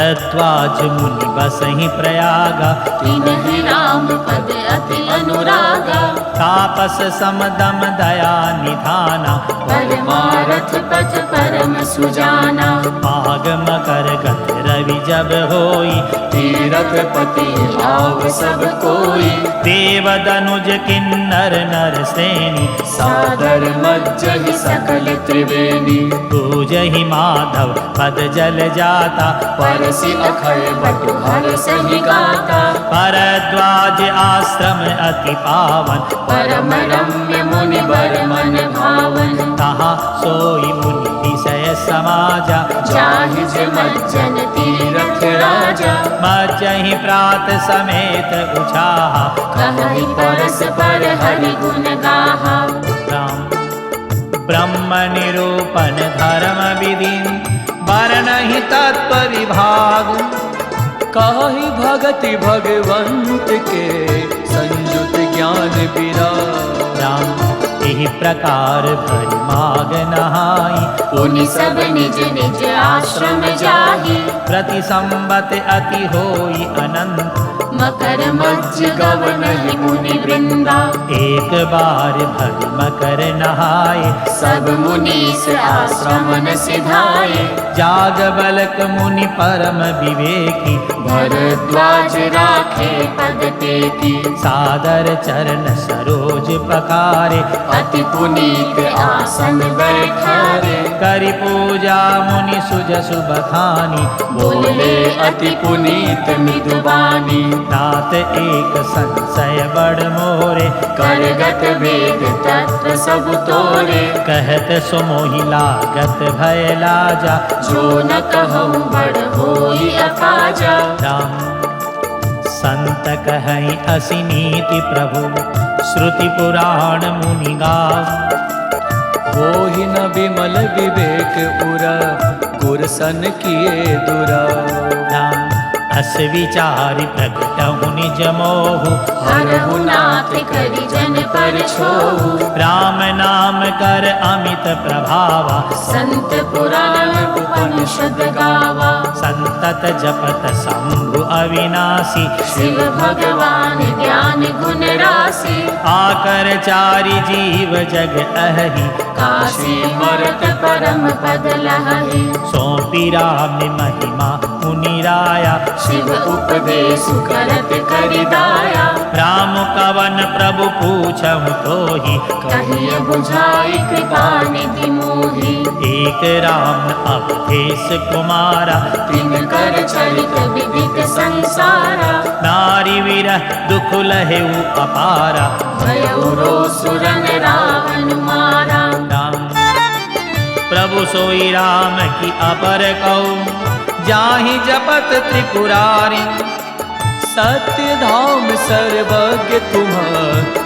भरद्वाज मुनि बसहि प्रयागा, तिन्हि राम पद अति अनुरागा। तापस समदम दया निधाना, परमारथ पथ परम सुजाना। पाग मकर गत रवि जब होई, तीरथ पति भाव सब कोई। देवदनुज किन्नर नर श्रेणी, सादर मज्जहि सकल त्रिवेणी। पूजहि माधव पद जल जाता, परसि अखय बटु हरसहि गाता। भरद्वाज आश्रम अति पावन, परम रम्य मुनि बर मन भावन। तहाँ सोई मुनि विषय समाजा, जाहि जे मज्जन तीरथ राजा। मज्जहि प्रात समेत उछाहा, कहहि परस्पर हरि गुण गाहा। राम ब्रह्म निरूपण धर्म विधि, वर्णहि तत्व विभाग। कहि भगति भगवंत के, संयुत ज्ञान विराग। राम एहि प्रकार भरि माग नहाई, पुनि सब निज निज आश्रम जाहि। प्रति संबत अति होई अनंत, मकर मज्ज गवनहि मुनि वृंदा। एक बार भरि मकर नहाए, सब मुनीस आश्रमन सिधाए। जाग बलक मुनि परम विवेकी, भरद्वाज राखे पद टेकी। सादर चरण सरोज पखारे, अति पुनीत आसन बैठारे। करि पूजा मुनि सुजसु बखानी, बोले अति पुनीत मृदुबानी। तात एक संशय बड़ मोरे, करगत वेद तत्व सब तोरे। कहत सुमोहि लागत भय लाजा, जो न कहूँ बड़ होई अकाजा। राम संत कहई असिनीति प्रभु, श्रुति पुराण मुनि गाव। होहि न विमल विवेक उरा, गुरसन किए दुरा। राम अस विचारि प्रगटहु निज मोहु, हरहु नाथ करि जन पर छोहु। राम नाम कर अमित प्रभावा, संत पुराण उपनिषद गावा। संतत जपत शंभु अविनाशी, शिव भगवान ज्ञान गुण राशि। आकर चारि जीव जग अहि, काशी मरत परम पद लहहि। सौंपी राम महिमा मुनि राया, शिव उपदेश करत करि दाया। राम कवन प्रभु पूछहु तोहि, कहिय बुझाई कृपा निधि मोहि। एक राम अवधेश कुमारा, तिनकर चरित विदित संसारा। नारी विरह दुख लहेउ अपारा, भयउ रोसुरन रावण मारा। राम प्रभु सोई राम की अपर कौ, जाहि जपत त्रिपुरारी। सत्य धाम सर्वज्ञ तुम,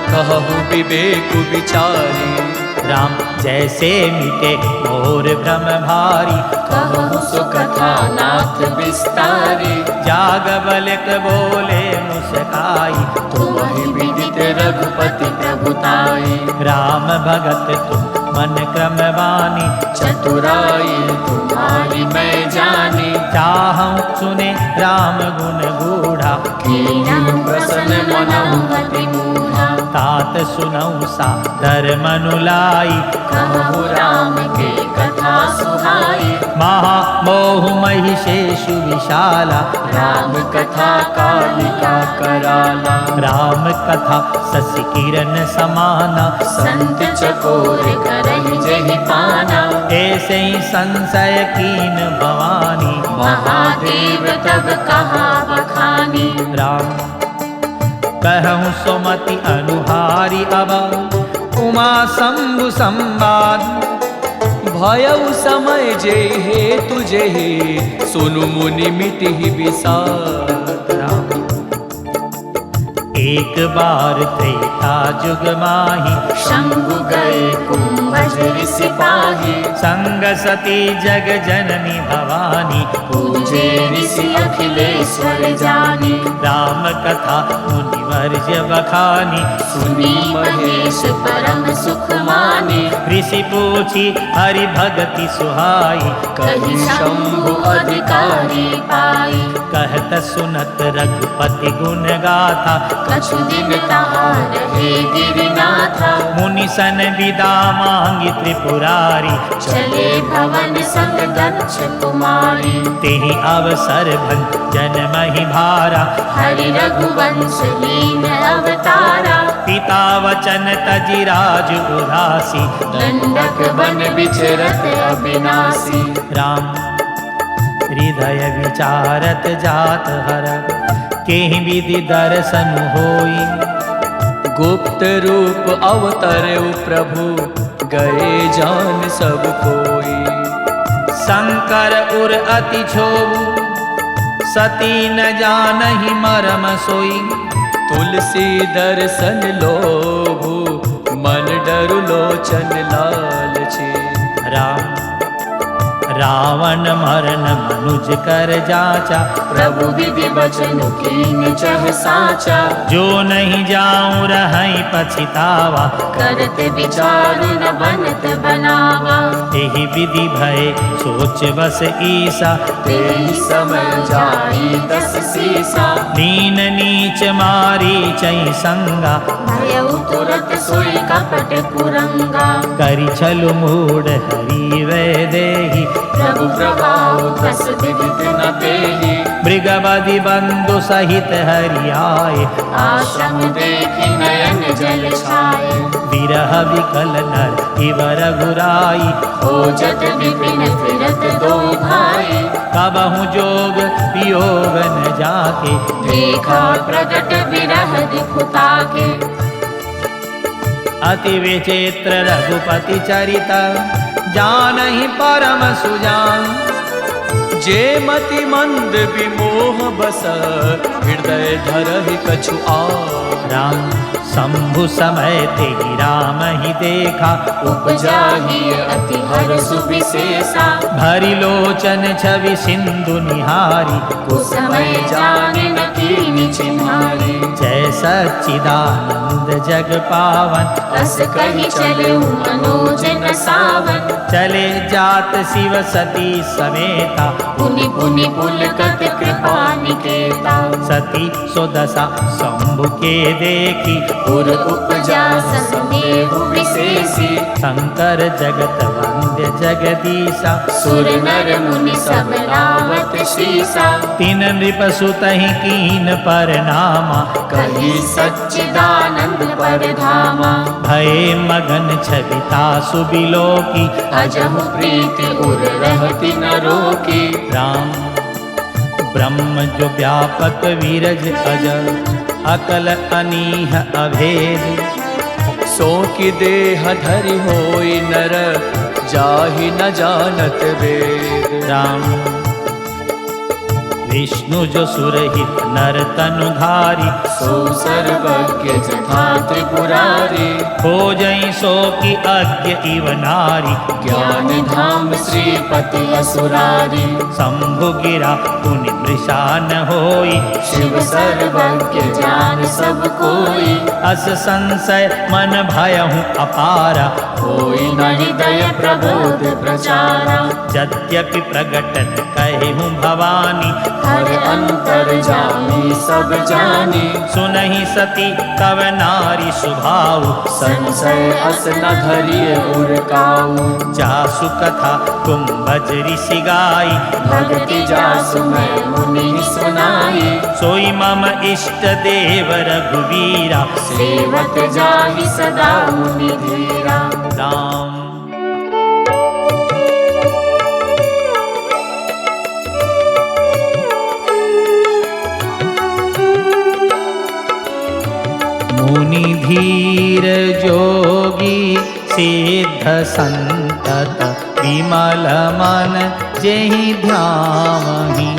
कहु विवेक विचारी। राम जैसे मिटे मोर भ्रम भारी, कहु सुकथा नाथ विस्तारी। जाग बलक बोले मुस्काई, तुम्हि विदित रघुपति प्रभुताई। राम भगत तुम मन क्रम बानी, चतुराई तुम्हारी मैं जानी। चाहूं सुने राम गुण गूढ़ा, कीनहु प्रसन्न मनहु अति मूढ़ा। तात सुनऊ सादर मनु लाई, कहु राम के कथा सुहाई। महा मोह महिषेषु विशाला, राम कथा कालिका कराला। राम कथा शशि किरण समाना, संत चकोर करहि जेहि पाना। ऐसे ही संशय कीन भवानी, महादेव तब कहा बखानी। राम कहूँ सुमति अनुहारी अब, उमा शंभु संवाद। भयउ समय जे हे तुझे हे, सुनु मुनि मिटि विषाद। राम एक बार त्रेता जुग माही, शंभु गए कुंभज सिपाही। संग सती जग जननी भवानी, पूजे ऋषि अखिलेश्वर जानी। राम कथा मुनिवर्य बखानी, सुनी महेश परम सुख मानी। ऋषि पूछी हरि भगति सुहाई, कही शंभु अधिकारी पाई। कहत सुनत रघुपति गुण गाथा, कछु दिन तहाँ रहे गिरिनाथा। मुनि सन विदा मांगी त्रिपुरारी, चले भवन संग दक्ष कुमारी। तेहि अवसर भन जन्म ही भारा, हरि रघुवंश लीन अवतारा। पिता वचन तजि राज उदासी, दंडक बन विचरत अविनाशी। राम हृदय विचारत जात हर, केहि विधि दर्शन होई। गुप्त रूप अवतरे प्रभु, गए जान सब कोई। शंकर उर अति क्षोभु, सती न जानहि मरम सोई। तुलसी दर्शन लोभु, मन डरु लोचन लालची। राम रावण मरण मनुज कर जाचा, प्रभु विधि वचन कीन चह साचा। जो नहीं जाऊं रहि पछितावा, करत विचार न बनत बनावा। एहि विधि भय सोच बस ईसा, तेहि समय जाई दस सीसा। दीन नीच मारी चई संगा, भयउ तुरत सोई कपट कुरंगा। करि छलु मूढ़ हरि वै देहि, प्रभु प्रभाव दस विदित न तेहि। मृगबधि बंधु सहित हरि आए, आश्रम देखि नयन जल छाए। विरह विकल नर इव रघुराई, खोजत विपिन फिरत दो भाई। कबहु जोग वियोग न जाके, देखा प्रगट विरह दिखुता के। अति विचित्र रघुपति चरित, जानहि परम सुजान। जे मति मंद विमोह बस, हृदय धरहि कछु आन। राम शंभु समय तेहि राम ही देखा, उपजाहि अति हर्ष विशेषा। भरि लोचन छवि सिंधु निहारी, कुसमय जाने न कीनि चिन्हारी। जय सच्चिदानंद जग पावन, अस कहि चलऊ मनोज न सावन। चले जात शिव सती समेता, पुनि पुनि पुलकत कृपा निकेता। सती सुदशा शंभु के देखी, पुर उपजा संदेहु विशेषी। शंकर जगत वंद्य जगदीशा, सुर नर मुनि सब रावत शीसा। तीन नृप सुतहि कीन परनामा, कही सच्चिदानंद परधामा। भये मगन छविता सुबिलोकी, अजहु प्रीति उर रहति न रोकी। राम ब्रह्म जो व्यापक वीरज अजर, अकल अनीह अभेद। सो की देह धरि होई नर, जाहि न जानत वेद। राम विष्णु जो सुरहित नर तनुधारी, सो सर्वज्ञ जथा त्रिपुरारी। हो जई सो की अज्ञ इव नारी, ज्ञान धाम श्रीपति असुरारी। शंभु गिरा पुनि मृषा न होई, शिव सर्वज्ञ जान सब कोई। अस संशय मन भयहु अपारा, होई न हृदय प्रबोध प्रचारा। यद्यपि प्रगटन कहूँ भवानी, हर अंतर जानी सब जानी। सुनहि सती कव नारी सुभाऊ, संशय अस न धरिय उर काऊ। जासु कथा कुंभज ऋषि गाई, भगति जासु मैं मुनि सुनाई। सोई मम इष्ट देव रघुवीरा, सेवक जाहि सदा मुनि धीरा। राम मुनि धीर जोगी, सिद्ध संतत विमल मन जेहि ध्यावहि।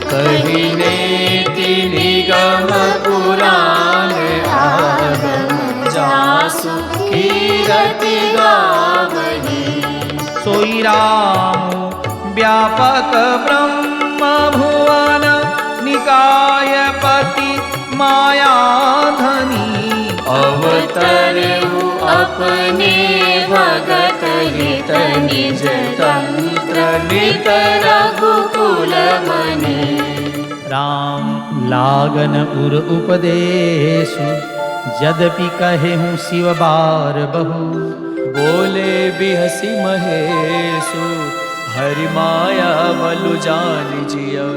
कही नेति निगम पुराण समागम जासु कीरति गावही। सोई राम व्यापक ब्रह्म भुवन निकायपति मायाधनी। अवतरहु अपने भगत हित निज तंत्र नित रघुकुल मनि। राम लागन उर उपदेशु यद्यपि कहे हूँ शिव बार बहु। बोले बिहसी महेशु हरि माया बलु जान जिया।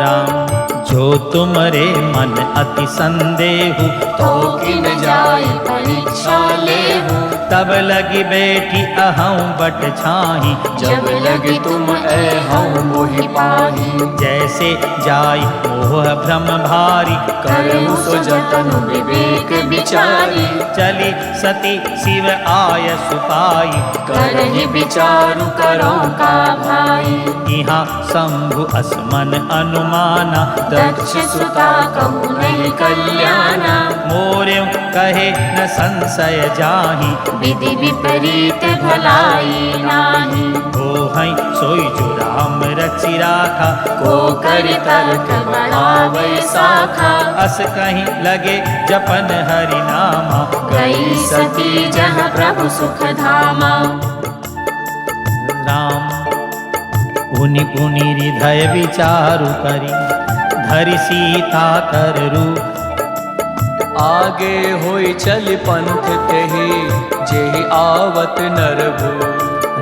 राम जो तुमरे मन अति संदेहु तो किन जाय परीक्षा लेहु। तब लगी बैठी अहं बट छाही। जब लगे तुम ऐहं मोहि पाही। जैसे जाय मोह भ्रम भारी करहु सो जतन विवेक विचारी। चली सती शिव आय सुपाई करहि विचारु करो का भाई। यहाँ शंभु असमन अनुमाना दक्ष सुता कहु नहीं कल्याणा। मोरे कहे न संशय जाहि विधि विपरीत भलाई नाही। हो हैं सोई जो राम रचि राखा को करि तर्क बढ़ावै शाखा। अस कहीं लगे जपन हरि नामा गई सती जहाँ प्रभु सुख धामा। राम पुनि पुनि हृदय विचारु करी धरि सीता कर रूप। आगे होई चल पंथ तेहि जेहि आवत नरभु।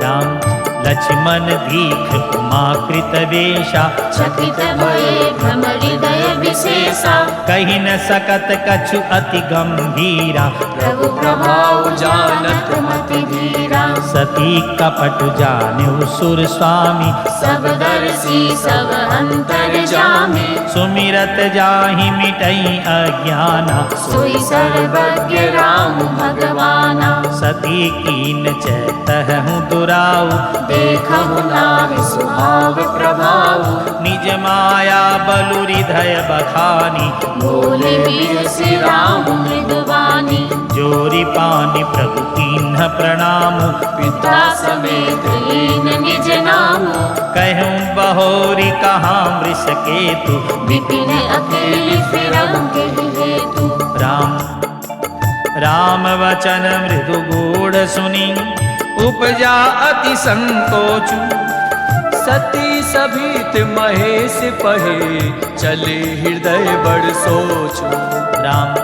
राम लक्ष्मण दीख उमाकृत वेशा चकित भये भ्रम हृदय विशेषा। कही न सकत कछु अति गंभीरा प्रभु प्रभाव जानत मति धीरा। सती कपट जान्यु सुर स्वामी सब दर्शी सब अंतर जामी। सुमिरत जाहि मिटई अज्ञाना सोई सर्वज्ञ राम भगवाना। सती कीन चैतहु दुराऊ देखहु नाहि सुभाव प्रभाव। निज माया बलु हृदय बखानी बोले बिहसि राम मृदुवानी। जोरी पानी प्रभु कीन्ह प्रणामु पिता समेत लीन निज नामु। कहूँ बहोरी कहाँ वृष केतु विपिन अकेली फिरहु केहि हेतु। राम राम वचन मृदु गूढ़ सुनी उपजा अति संकोचु। सती सभीत महेश पहे चले हृदय बड़ सोचो। राम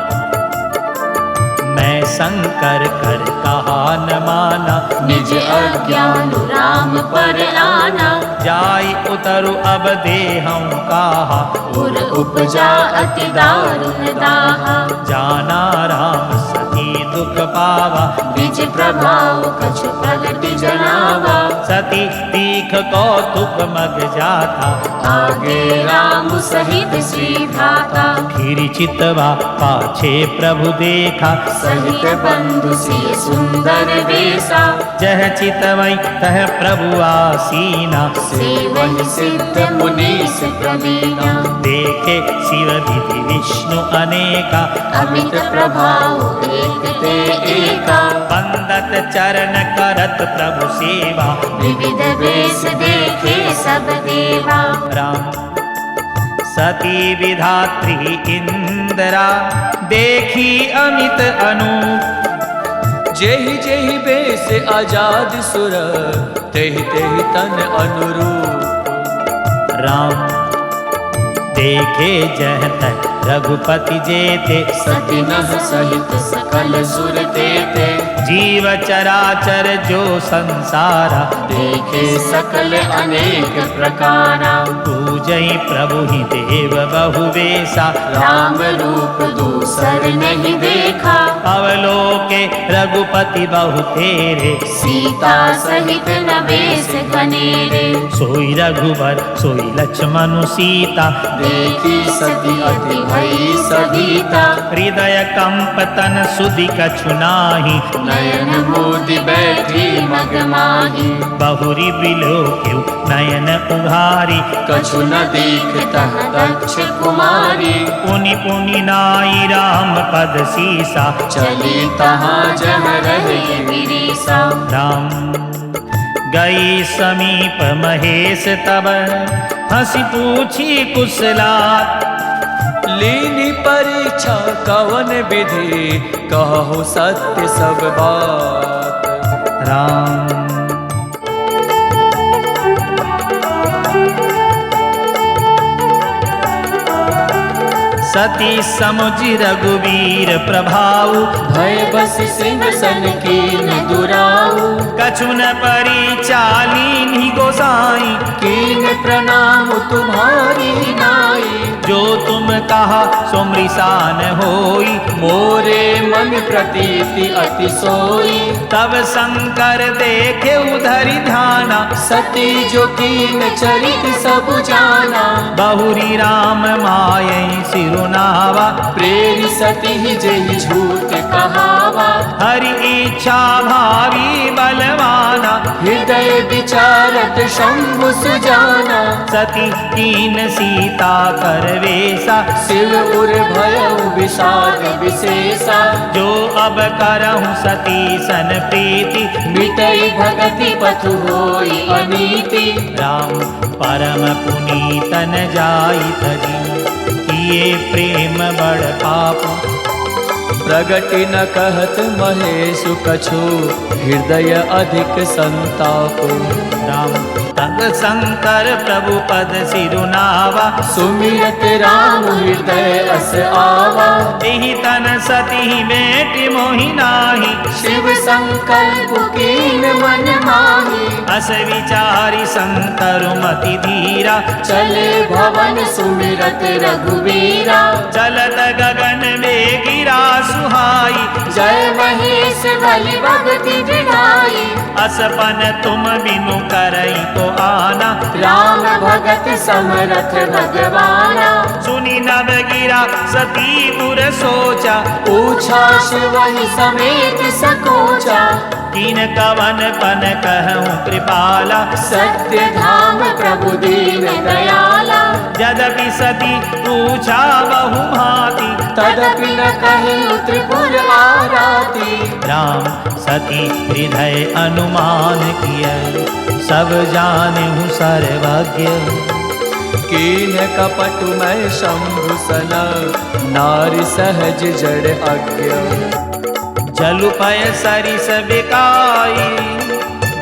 मैं शंकर कर कहा न माना निज अज्ञान राम पर आना। जाई उतरु अब देहं काहा उर उपजा अति दारुण दाहा। जाना राम सती दुख पावा निज प्रभाव कछु प्रगति जनावा। सती दीख कौतुक मग जाता आगे राम सहित श्री भ्राता। फिर चितवा पाछे प्रभु देखा सहित बंधु सिय सुंदर वेशा। जह चितवई तह प्रभु आसीना सेवहि सिद्ध मुनीस प्रवीणा। देखे शिव विधि विष्णु अनेका अमित प्रभाव एक ते एका। वंदत चरण करत प्रभु सेवा विविध वेश देखे सब देवा। राम सती विधात्री इंदिरा देखी अमित अनूप। जेहि जेहि बेस आजाद सुर तेहि तेहि तन अनुरूप। राम देखे जह तह रघुपति जेते सती नह सहित सकल सुर तेते। जीव चराचर जो संसारा देखे सकल अनेक प्रकारा। पूजहि प्रभु ही देव बहुवेशा राम रूप दूसर नहीं देखा। अवलोके रघुपति बहु तेरे सीता सहित नवेश घनेरे। सोई रघुवर सोई लक्ष्मण सीता देखी सती अति भई सभीता। हृदय कंप तन सुधि कछु नाही नयन मोदि बैठी मग माही। बहुरी बिलो क्यों नयन उघारी कछु न देखतः दक्ष कुमारी। पुनि पुनि नाई राम पद सीसा, चली तहाँ जह रहे गिरीसा। राम गई समीप महेश तब, हंसी पूछी कुशलात। लीनी परीक्षा कवन विधि, कहो सत्य सब बात। राम सती समुझ रघुवीर प्रभाऊ, भय बस सिंह सन कीन दुराऊ। कछु न परिचालीनि गोसाई, कीन प्रणाम तुम्हारी नाई। जो तुम कहा सो मृषान होई, मोरे मन प्रतीति अति सोई। तब शंकर देखे उधरि ध्याना, सती जो कीन चरित सब जाना। बहुरी राम मायई सिरुनावा, प्रेरी सती जेहि झूठ कहावा। हरि इच्छा भावी बलवाना, हृदय विचारत शंभु सुजाना। सती कीन सीता करवेसा, शिव उर भयउ विषाद विशेषा। जो अब करहूँ सती सन प्रीति, मिटई भगति पथु होई अनीति। राम परम पुनीतन जाई तजी, किए प्रेम बड़ पाप। प्रगति न कहत महेशु कछु, हृदय अधिक संताप। राम तब शंकर प्रभु पद सिरुनावा, सुमिरत राम हृदय अस आवा। एहि तन सती बेटी मोहि नाही, शिव संकल्प कीन मन माही। अस विचारी शंकर मति धीरा, चले भवन सुमिरत रघुवीरा। चलत गगन में गिरा सुहाई, जय महेश बलि भगति दृढ़ाई। असपन तुम बिनु करई को आना, राम भगत समरथ भगवाना। सुनी नव गिरा सती पुर सोचा, पूछा शिव ही समेत सकोचा। कीन कवन पन कहूँ कृपाला, सत्य धाम प्रभु दीन दयाला। यद्यपि सती पूछा बहु भांति, तदपि न कहे त्रिपुर आराती। राम सती हृदय अनुमान किय, सब जानेहु सर्वज्ञ। कीन कपट मैं शंभु सन, नारी सहज जड़ अज्ञ। जलुपय सरिस बिकाई,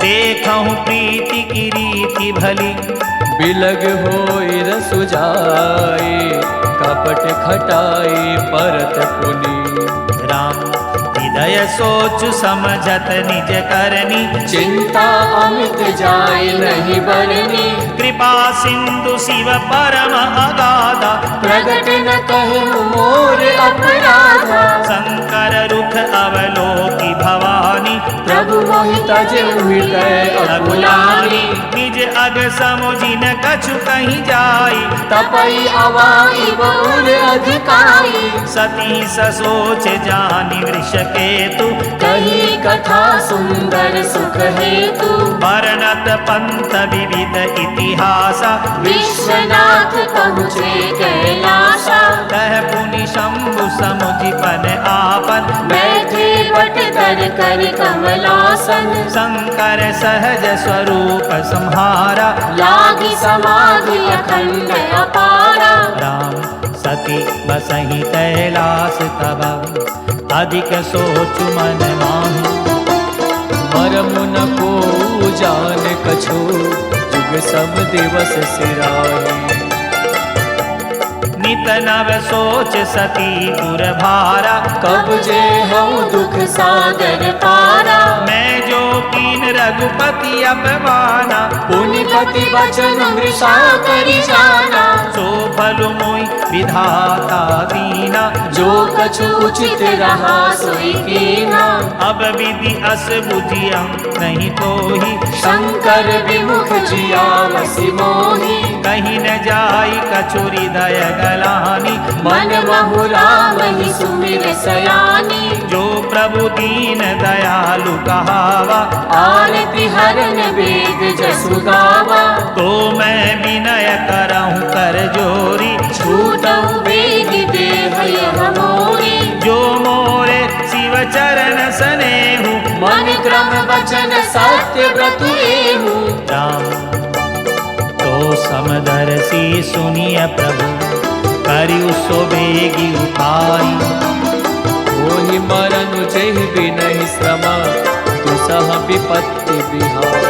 देखहु प्रीति की रीति भली। बिलग होई रसु जाई, कपट खटाई परत पुनी। राम हृदय सोच समझत निज करनी, चिंता अमित जाय नहीं बरनी। कृपा सिंधु शिव परम अगाधा, प्रगट न कहे मोर अपराधा। शंकर रुख अवलोकी भवानी, प्रभु मोहि तजे हृदय अकुलानी। निज अग समुझि न कछु कहीं जाई, तपई अवाई बहुर अधिकाई। सती ससोच जानि वृष केतु, कही कथा सुंदर सुख हेतु। वर्णत पंथ विविध इतिहासा, विश्वनाथ पहुँचे कैलासा। कह पुनि शंभु समुझि पन आपन, बैठे बट कर कर कमलासन। शंकर सहज स्वरूप संहारा, लागी समाधि अखंड अपारा। राम सती बसहि कैलास तब, अधिक सोच मन माही। मरम न को जान कछो, जुग सब दिवस सिराही। नित नव सोच सती पुर भारा, कब जे हूँ दुख सागर पारा। मैं जो कीन रघुपति अपमाना, पुनिपति वचन मृषा करि जाना। सो फल मोहि विधाता दीना, जो कछु उचित रहा सोई कीना। अब विधि अस बुझिया नहीं तोहि, शंकर विमुख जिया वसि मोहि। कहीं न जाई कछु हृदय गलानी। मन महु राम ही सुमिर सयानी। जो प्रभु दीन दयालु कहावा। आरती हरन वेद जसु गावा। तो मैं विनय करहूँ कर जोरी, छूटहु वेद देह यह मोरी। जो मोरे शिव चरण सनेहु, मन क्रम वचन सत्य व्रत एहु। राम तो समदर्शी सुनिय प्रभु, करियु सो बेगी उपाय। होहि मरनु जेहि बिनहि श्रम, दुसह विपत्ति बिहार।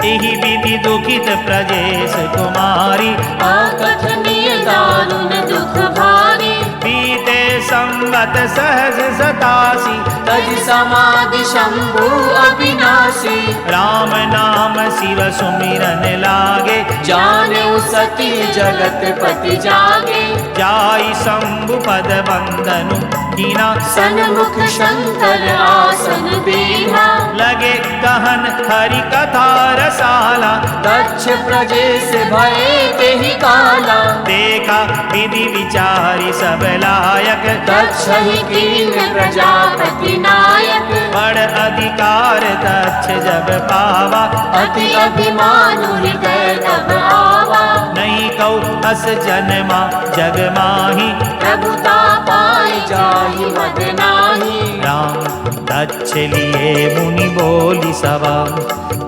एहि विधि दुखित प्रजेश कुमारी, अकथनीय दारुण दुख भारी। बीते संवत सहज सतासी, तज समाधि शंभु अविनाशी। राम नाम शिव सुमिरन लागे, जानेउ सती जगत पति जागे। जाई शंभु पद बंदनु कीना, सन्मुख शंकर आसन दीना। लगे गहन हरि कथा रसाला, दक्ष प्रजेश भये तेहि काला। देखा विधि विचारी सब लायक, दक्ष ही कीन प्रजापति नायक। बड़ अधिकार दक्ष जब पावा, अति अभिमान हृदय तब आवा। नहीं कौ अस जन्मा जग माही, प्रभुता पाई जाहि मद नाही। राम दक्ष लिए मुनि बोली सवा,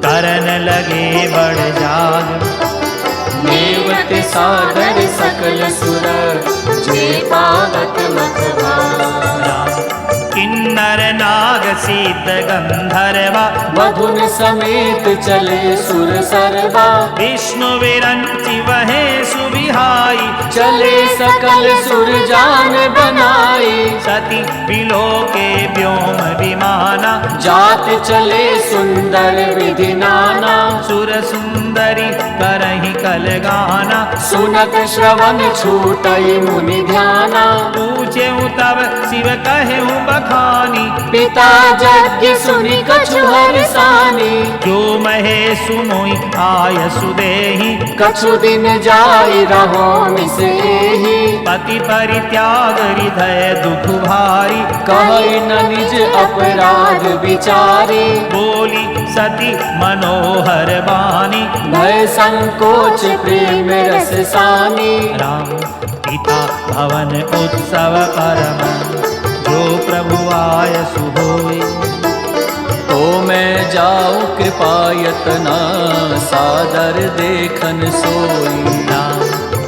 करन लगे बड़ जाग। देवत सादर सकल सुर, जे पावत मत भाग। किन्नर नाग सीत गंधर्वा, मधुन समेत चले सुर सरवा। विष्णु विरंचि वहे सुविहाई, चले सकल सुर जान बनाई। सती बिलो के व्योम विमाना, जात चले सुंदर विधि नाना। सुर सुंदरी करहि कल गाना। सुनत श्रवण छूटई मुनि ध्याना। पूछे तब शिव कहे बखानी, पिता यज्ञ सुनि कछु हरसानी। जो महे सुनोई आय सुदेहि, कछु दिन जाई रहो मिसेहि। पति परित्याग हृदय दुख भारी, कहि न निज अपराध विचारी। बोली सती मनोहर बानी, भय संकोच प्रेम रस सानी। राम पिता भवन उत्सव परम, जो प्रभु आय सुहोई। तो मैं जाऊं कृपा यतना, सादर देखन सोई। राम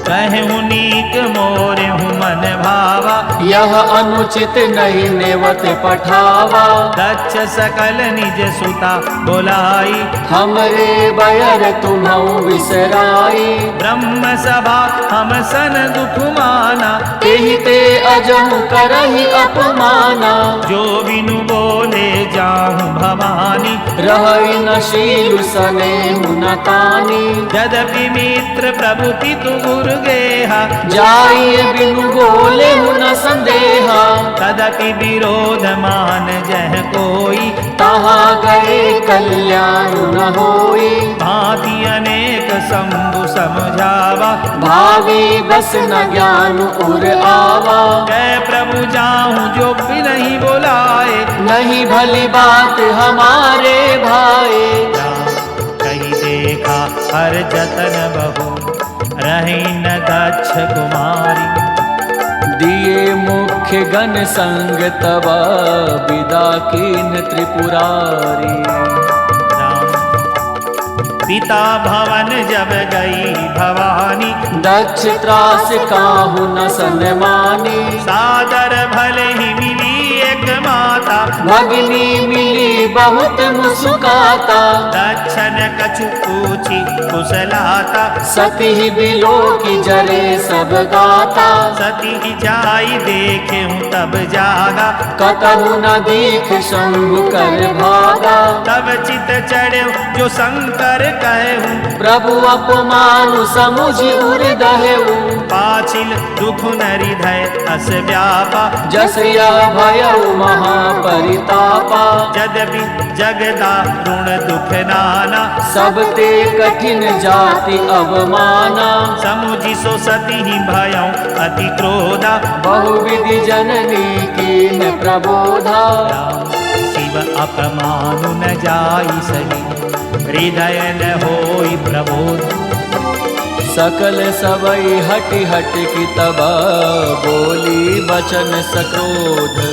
कहूँ नीक मोरे हूँ मन भावा, यह अनुचित नहीं नेवत पठावा। दक्ष सकल निज सुता बोलाई, हमरे बयर तुम्हु विसराई। ब्रह्म सभा हम सन दुख माना, तेहि ते अजहु करहि अपमाना। जो बिनु बोले जाहूँ भवानी, रहई न शील सनेहु न तानी। यद्यपि मित्र प्रभु पितु गुरु गेहा, जाई बिनु बोले न संदेहा। तदपि विरोध मान जह कोई, तहाँ गए कल्याण न होई। भांति अनेक शंभु समझावा, भावी बस न ज्ञान उर आवा। जय प्रभु जाहूँ जो भी नहीं बोलाए, नहीं भली बात हमारे भाई। कही देखा हर जतन बहु, रही न दक्ष कुमारी। दिए मुख्य गण संग तबा, विदा कीन त्रिपुरारी। पिता भवन जब गई भवानी, दक्ष त्रास काहू न सन्मानी। सादर भले ही मिली एक माता, भगिनी मिली बहुत मुस्काता। दक्षन कछु पूछी कुशलाता, सती बिलो की जरे सब गाता। सती जाई देखे हूँ तब जागा, कतहु न दीख शंभु कर भागा। तब चित चढ़े जो शंकर कहे हूँ, प्रभु अपमानु समुझ उर दहेऊ। पाछिल दुख न हृदय अस व्यापा, जस यह भयउ महापरितापा। परितापा। यद्यपि जगदारुण दुख नाना, सब ते कठिन जाति अवमाना। समुझि सो सती भयौ अति क्रोधा, बहुविधि जननी कीन प्रबोधा। शिव अपमानु न जाई सही, हृदय न होई प्रबोध। सकल सबई हटि हटि की तब, बोली बचन सक्रोध।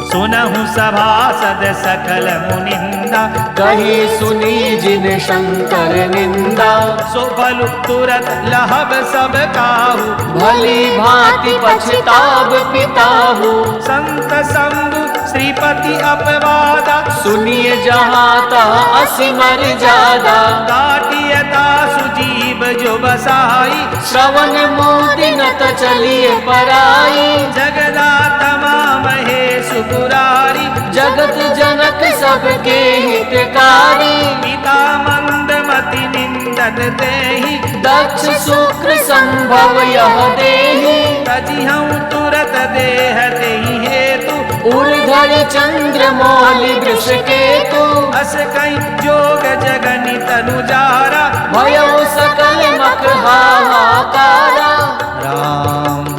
सुनहु सभासद सकल मुनिंदा, कही सुनी जिन शंकर निंदा। सो बलु तुरत लहब सब काहू, भली भांति पछताब पिताहु। संत शंभु श्रीपति अपवादा, सुनिए जहाँ तहाँ असिमर जादा। काटियता सुजीव जो बसाई, श्रवण मोदिनत चलिए पराई। जगदात्मा महेश पुरारी, जगत जनक सबके हितकारी। पिता मंदमति निंदन तेहि, दक्ष शुक्र संभव यह देहि। तजिहऊँ तुरत देह तेहि हेतु, उर्धर चंद्र मौलि वृष केतु। अस कई जोग जगनि तनु जारा, भयउ सकल मख हाहाकारा। राम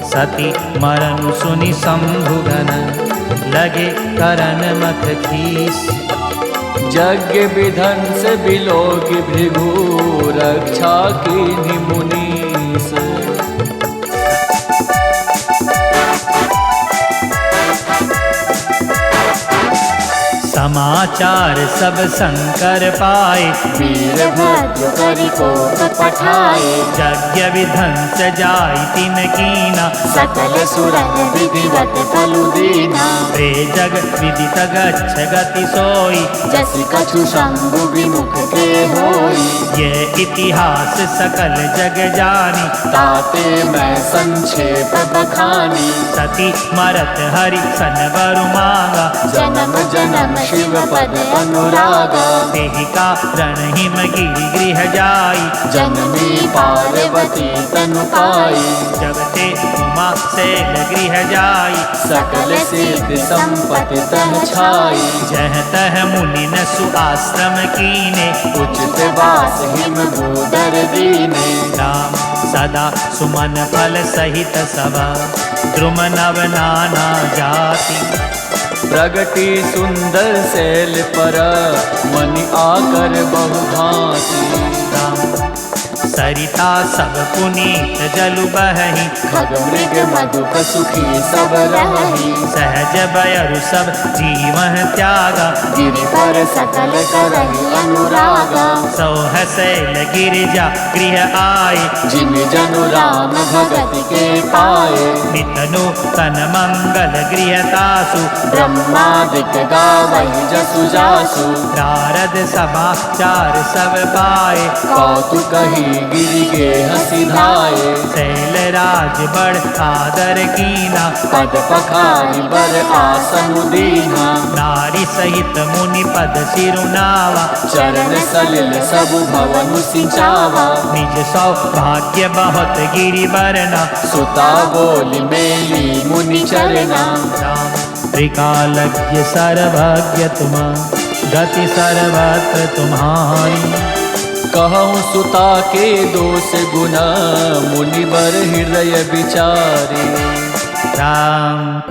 सती मरनु सुनि शंभुगन, लगे करन मथ खीस। यज्ञ विध्वंस बिलोक भृगु, रक्षा कीन्हि मुनीस। समाचार सब शंकर पाए, वीरभद्र करि कोप पठाए। यज्ञ विध्वंस जाय तिन कीना, सकल सुरन विधिवत फलु दीना। रे जग विदित गच्छ गति सोई, जसि कछु शंभु विमुख के होई। ये इतिहास सकल जग जानी, ताते मैं संक्षेप बखानी। सती मरत हरि सन वर मांगा, जन्म जन्म शिव पद अनुरागा। तेहि कारण हिम गिरि गृह जाई, जननी पार्वती तनु पाई। जब ते उमा शैल गृह जाई, सकल सिद्ध संपत्ति तह छाई। जह तह मुनि न सुआश्रम कीने, उचित वास हिम भूधर दीने। राम सदा सुमन फल सहित सभा, द्रुम नव नाना जाति। प्रगति सुंदर शैल पर, मनि आकर बहु भांति। राम सरिता सब पुनीत जलु बहि, खग मृग मधुक सुखी सब रही। सहज बयरु सब जीवन त्यागा, गिरि पर सकल करहि अनुरागा। सौह शैल गिरिजा गृह आए, जिम जनु राम भगत के पाए। नित नूतन मंगल गृह तासु, ब्रह्मादिक गावहि जसु जासु। नारद समाचार सब पाए, कौतुक कही गिरि गे हंसी धाये। शैल राज बड़ आदर कीना, पद पखारी बर आसन दीना। नारी सहित मुनि पद सिरुनावा, चरण सलिल सब भवन सिंचावा। निज सौभाग्य बहुत गिरि बरना, सुता बोली मेली मुनि चरना। त्रिकालज्ञ सर्वज्ञ तुम, गति सर्वत्र तुम्हारी। कहूँ सुता के दोष गुना, मुनि बर हृदय विचारी। राम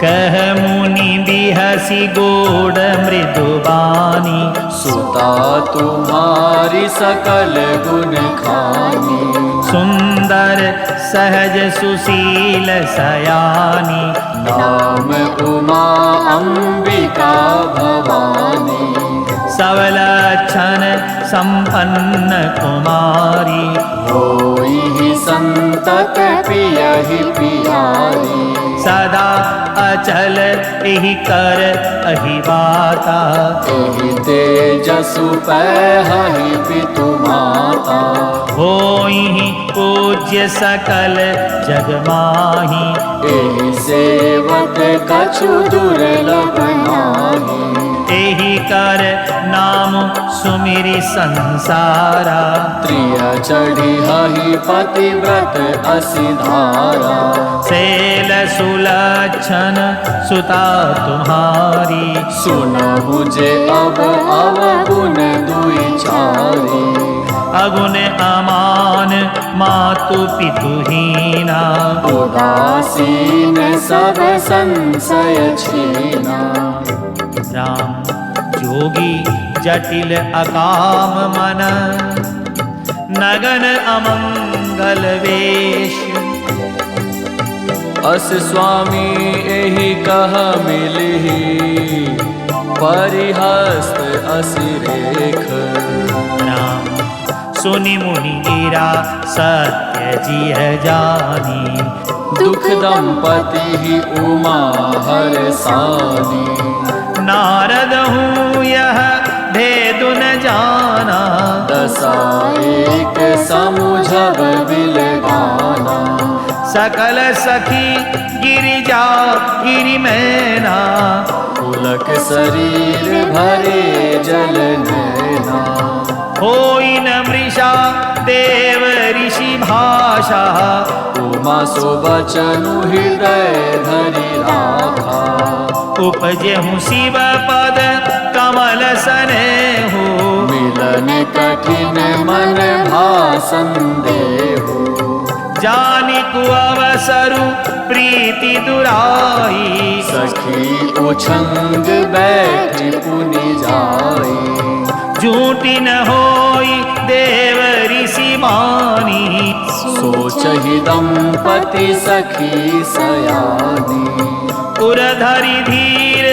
कह मुनि बिहसी गोड मृदुबानी, सुता तुम्हारी सकल गुण खानी। सुंदर सहज सुशील सयानी, नाम उमा अंबिका भवानी। सबलक्षण संपन्न कुमारी, होई संतत पियहि पियारी। सदा अचल एहि कर अहि बाता, एहि तेजसु पहहि पितु माता। होई पूज्य सकल जग माही, एहि सेवक कछु दुर्लभ नाही। एहि कर नाम सुमिरि संसारा। त्रिय चढ़ी हहि पतिव्रत असिधारा। शैल सुलक्षण सुता तुम्हारी। सुनहु जे अब अवगुण दुई चारी। अगुण अमान मातु पितुहीना। उदासीन सब संशय छीना। राम जोगी जटिल अकाम मन, नगन अमंगल वेश। अस स्वामी एहि कह मिलहि, परिहस्त असिरेख। राम सुनि मुनि गिरा सत्य जिय जानी। दुख दंपति ही उमा हर सानी। नारद हूँ यह भेदु न जाना। दशा एक समुझब बिलगाना। सकल सखी गिरिजा गिरि मैना। पुलक शरीर भरे जल नैना। होई न मृषा देव ऋषि भाषा। उमा सो बचनु हृदय धरि राखा। उपजेहु शिव पद कमल सनेहु। मिलन कठिन मन भासन देहु। जानि कुअवसरु प्रीति दुराई। सखी उछंग बैठ पुनि जाई। झूठी न होई देव ऋषि मानी। सोचहि दंपति सखी सयानी। उरधरि धीर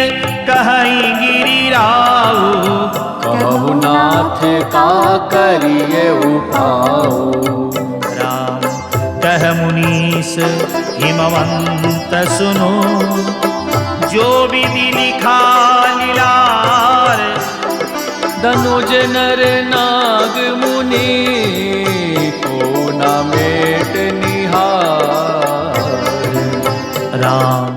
कहीं गिरि राऊ। कहु नाथ का करिए उपाऊ। राम कह मुनीस हिमवंत सुनो। जो विधि लिखा लीलार। धनुज नर नाग मुनि को न मेट निहार। राम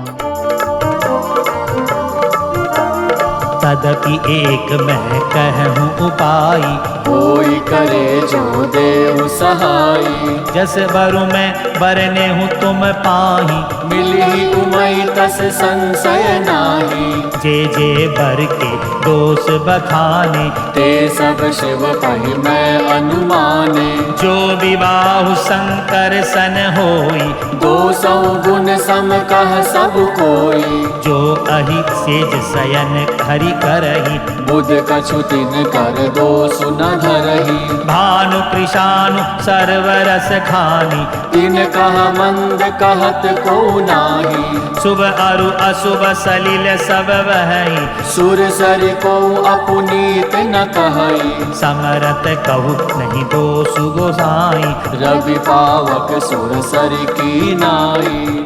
तदपि एक मैं कहूँ उपाय। कोई करे जो देव सहाई। जस बरु मैं बरने हूँ तुम पाही। मिली उमई तस संशय नाही। जे जे बर के दोष बखाने। ते सब शिव कहि मैं अनुमाने। जो विवाह शंकर सन होई। 200 गुण सम कह सब कोई। जो अहि सेज शयन हरि करही। बुध कछु तिन कर दो सुन धरही। भानु कृशानु सर्वरस खानी। तिन कह मंद कहत को नाही। शुभ अरु अशुभ सलिल सब वही। सुर सर को अपुनीत न कहई। समरत कहु नहीं दोष गोसाई। रवि पावक सुर सर की नाई।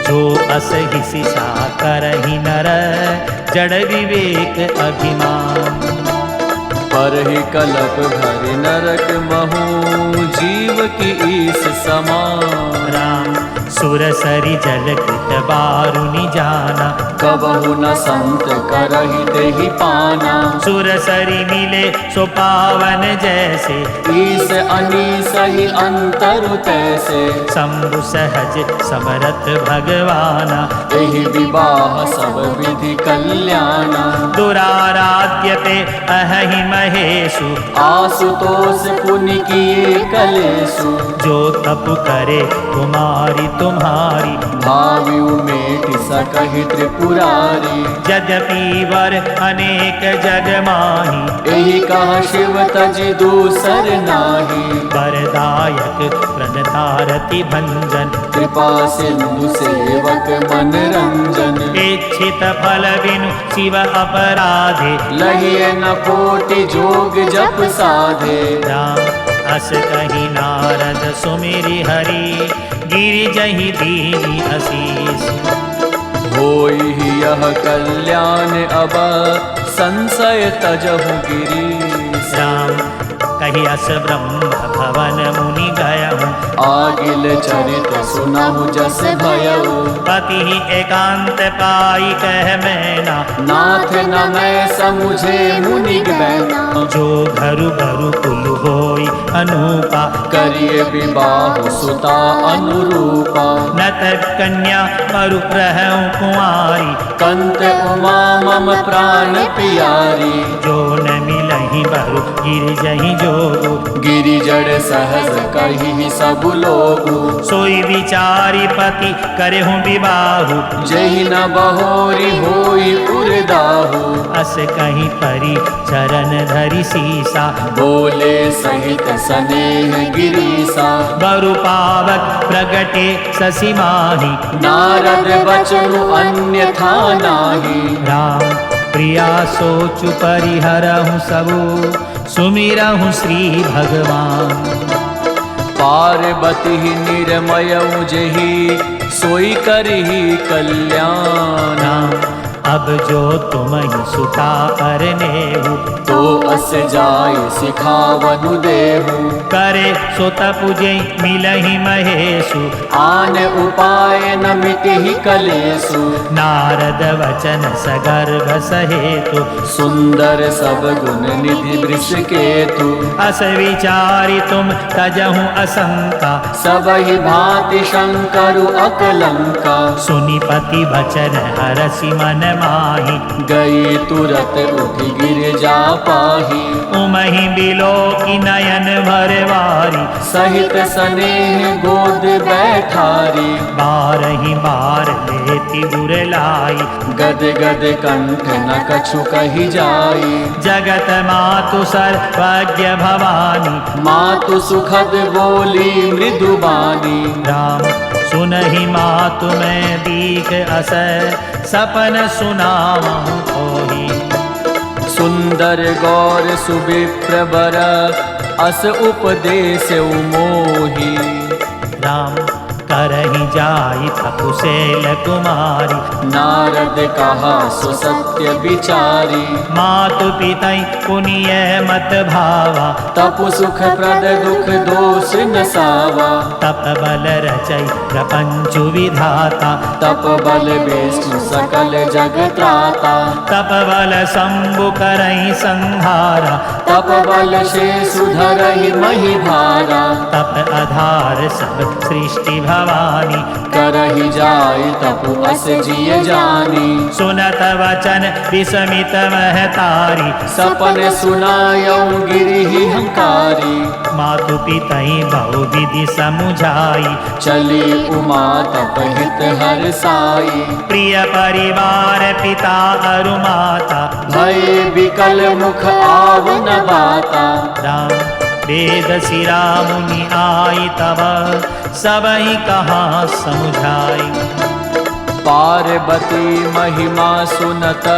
जो अस हिसिसा करहि नर। जड़ विवेक अभिमान। परहि कलप भरि नरक महु। जीव की ईस समान। राम सुर सरि जल कृत बारुनि जाना। कबहु न संत करहि देहि पाना। सुर सरि मिले सो पावन जैसे। ईस अनीस ही अंतर तैसे। शंभु सहज समरथ भगवाना। एहि विवाह सब विधि कल्याणा। दुराराध्यते अहि महेशु। आशुतोष पुनि किए कलेसु। जो तप करे कुमारी तुम्हारी। भावी मेट सकहि त्रिपुरारी। यद्यपि वर अनेक जग माही। एहि कह शिव तज दूसर नाही। वरदायक प्रणतारति भंजन। कृपा सिंधु सेवक मन रंजन। इच्छित फल बिनु शिव अपराधे। लहिए न कोटि जोग जप साधे। राम अस कही नारद सुमिरि हरि। गिरि जहि दीनी असीस। होई ही यह कल्याण अब संशय तजहु गिरीश। राम कही अस ब्रह्म भवन मुनि गयहूँ। आगिल चरित सुनहु जस भयउ। पति एकांत पाई कह मैना, नाथ न मैं समुझे मुनिग बैना। जो घरु घरु कुल होई अनूपा, करिए विवाह सुता अनुरूपा। नत कन्या मरु रहूं कुंवारी, कंत उमा मम प्राण प्यारी। जो न मिलहि बरु गिरजहि जोगु, गिरिजड़ सहज कही सब लोगु। सोई विचारी पति करहु विबाहु। जहि न बहोरी होई उरदाहु। अस कहीं परी चरण धरि सीसा, बोले सहित स्नेह गिरीसा। बरु पावक प्रगटे शशि माही, नारद बचनु अन्यथा नाही। राम प्रिया सोचु परिहरहु सबु, सुमिरहु श्री भगवान। पार्वती निर्मय जही, सोई करही कल्याण। अब जो तुम ही सुता परनेहु, तो अस जाय सिखावनु देहु। करे सो तपुजे मिलहि महेशु, आन उपाय न मिटहि कलेसु। नारद वचन सगर्भ सहेतु, सुंदर सब गुण निधि वृष केतु। अस विचारि तुम तजहु असंका, सबहि भांति शंकरु अकलंका। सुनि पति वचन हरसि मन माही, गई तुरत उठि गिर जा पाही। उमहि बिलो की नयन भरवारी, सहित स्नेह गोद बैठारी। बारहि बार लेति गुर लाई, गद गद कंठ न कछु कही जाई। जगत मातु सर्वज्ञ भवानी, मातु सुखद बोली मृदुबानी। राम सुनहि मातु मैं दीख अस, सपन सुनावहु कोहि। सुंदर गौर सुविप्र बर, अस उपदेश मोही। राम करहि जाई तपुसेल कुमारी, नारद कहा सो सत्य विचारी। मातु पितै पुनिय मत भावा, तपु सुख प्रद दुख दोष नसावा। तप बल रचै प्रपंच विधाता, तप बल विष्णु सकल जग त्राता। तप बल शंभु करहि संहारा, तप बल शेषु धरहि मही भारा। तप आधार सब सृष्टि भवानी, करहि जाय तपु अस जिय जानी। सुनत वचन विस्मित महतारी, सपन सुनायऊ गिरिहि हंकारी। मातु पितहि बहु विधि समुझाई, चली उमा तप हित हर साई। प्रिय परिवार पिता अरु माता, भय विकल मुख आव न बाता। राम वेद सिरा मुनि आई तब, सबहि कहाँ समुझाई। पार्वती महिमा सुनत,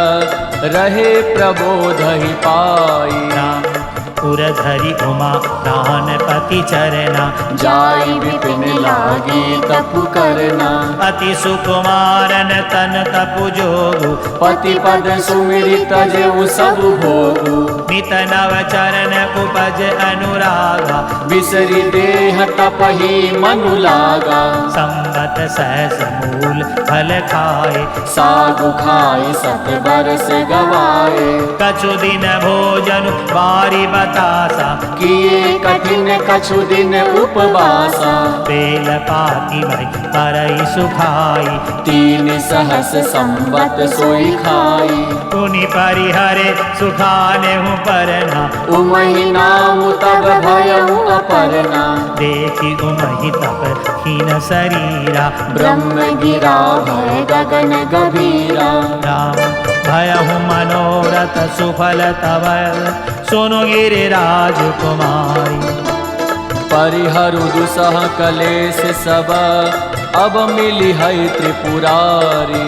रहे प्रबोधहि पाई। राम पुर धरि उमा प्राणपति चरना, जाई विपिन लागी तपु करना। अति सुकुमारन तन तपु जोगु, पति पद सुमिरित जेउ सब भोगु। मित नव चरण उपज अनुरागा, बिसरी देह तपहि मनु लागा। संबत सहस मूल फल खाए, सागु खाई सत बरस गवाए। कछु दिन भोजन बारी बतासा, किए कठिन कछु दिन उपवासा। बेल पाती भई परई सुखाई, 3 सहस संबत सोई खाई। पुनि परिहरे सुखाने हूँ परना, उमहि नाम तब भयउ अपर्णा। देखी उमहि तप हीन शरीरा, ब्रह्म गिरा भय गगन गभीरा। राम भयहु मनोरथ सुफल तव, सुनु गिरिराज कुमारी। परिहरु दुसह कलेश सब, अब मिली है त्रिपुरारी।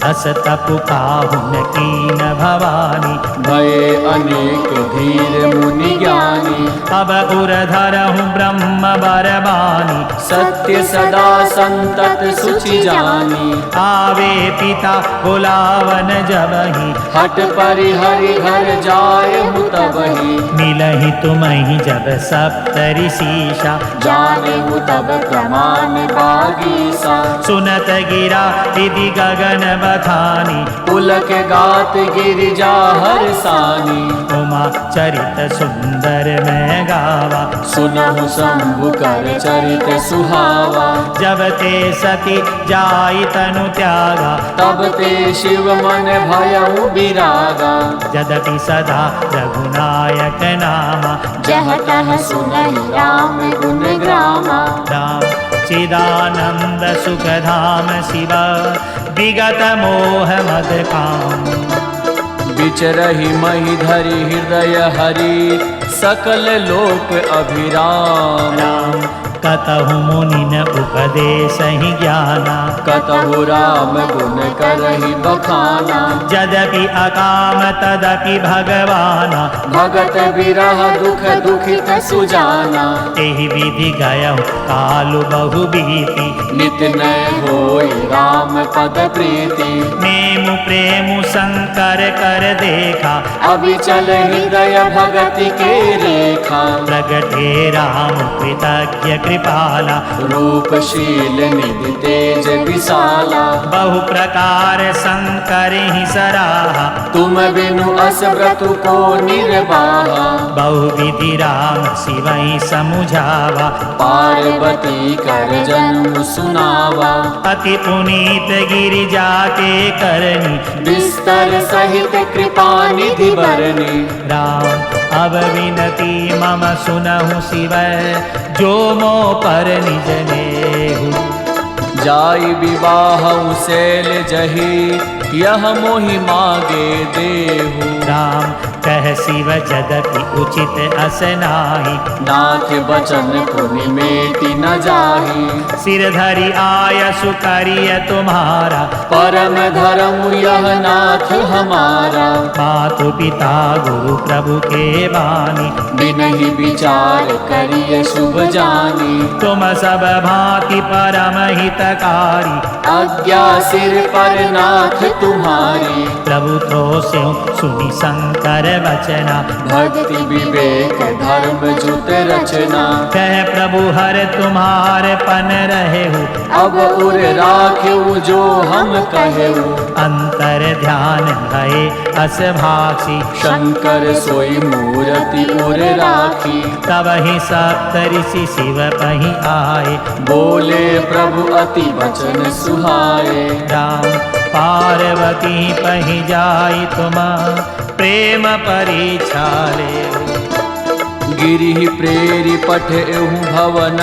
अस तपु काहुन कीन भवानी। भये अनेक धीर मुनि ज्ञानी। अब उर धरहु ब्रह्म बरबानी। सत्य सदा संतत सुचि जानी। आवे पिता बुलावन जबहि। हट परिहरि घर जाए हूँ तबहि। मिलहि तुम्हि जब सप्तऋषिषा। जाने हूँ तब प्रमाण बागीसा। सुनत गिरा विधि गगन बखानी। पुलक गात गिरिजा हर सानी। उमा चरित सुंदर मैं गावा। सुनहु शंभु कर चरित सुहावा। जब ते सती जाई तनु त्यागा। तब ते शिव मन भयउ बिरागा। यद्यपि सदा रघुनायक नामा। जह तह सुनहि राम गुण ग्रामा। राम चिदानंद सुखधाम शिव। विगत मोह मद काम। बिचरहि मही धरि हृदय हरि। सकल लोक अभिराम। राम कतहु मुनि न उपदेश ही ज्ञाना। कतहु राम गुण करहि बखाना। यद्यपि अकाम तदपि भगवाना। भगत विरह दुख दुखित सुजाना। एहि विधि गयहु कालु बहु बीती। नित नय होई राम पद प्रीति। नेमु प्रेमु शंकर कर देखा। अविचल हृदय भगति के रेखा। प्रगटे राम कृतज्ञ कृपाला। रूपशील निधि तेज विशाला। बहु प्रकार शंकर ही सराहा। तुम बिनु अस व्रतु को निर्वाहा। बहु विधि राम शिवहि समुझावा। पार्वती कर जन्म सुनावा। अति पुनीत गिरिजा के करनी। विस्तर सहित कृपा निधि बरनी। राम अब विनती मम सुनहु शिव। जो मो पर निज नेहु। जाई विवाहउ शैल जही। यह मोहि मागे देहु। राम कह शिव जदपि उचित अस नाही। नाथ बचन पुनि मेटि न जाही। सिर धरि आयसु करिय तुम्हारा। परम धर्म यह नाथ हमारा। मातु पिता गुरु प्रभु के बानी। बिनहि विचार करिय शुभ जानी। तुम सब भांति परम हितकारी। आज्ञा सिर पर नाथ तुम्हारी। प्रभु तो स्यों सुनि शंकर वचना। भक्ति विवेक धर्म जुत रचना। कह प्रभु हर तुम्हारे पन रहे हो। अब उर राखिउ जो हम कहेउ। अंतर ध्यान भये अस भाषी। शंकर सोई मूर्ति उर राखी। तब ही सप्तऋषि शिव पही आए। बोले प्रभु अति वचन सुहाए। राम पार्वती पही जाई तुम। प्रेम परीक्षा ले। गिरि प्रेरि पठेहु भवन।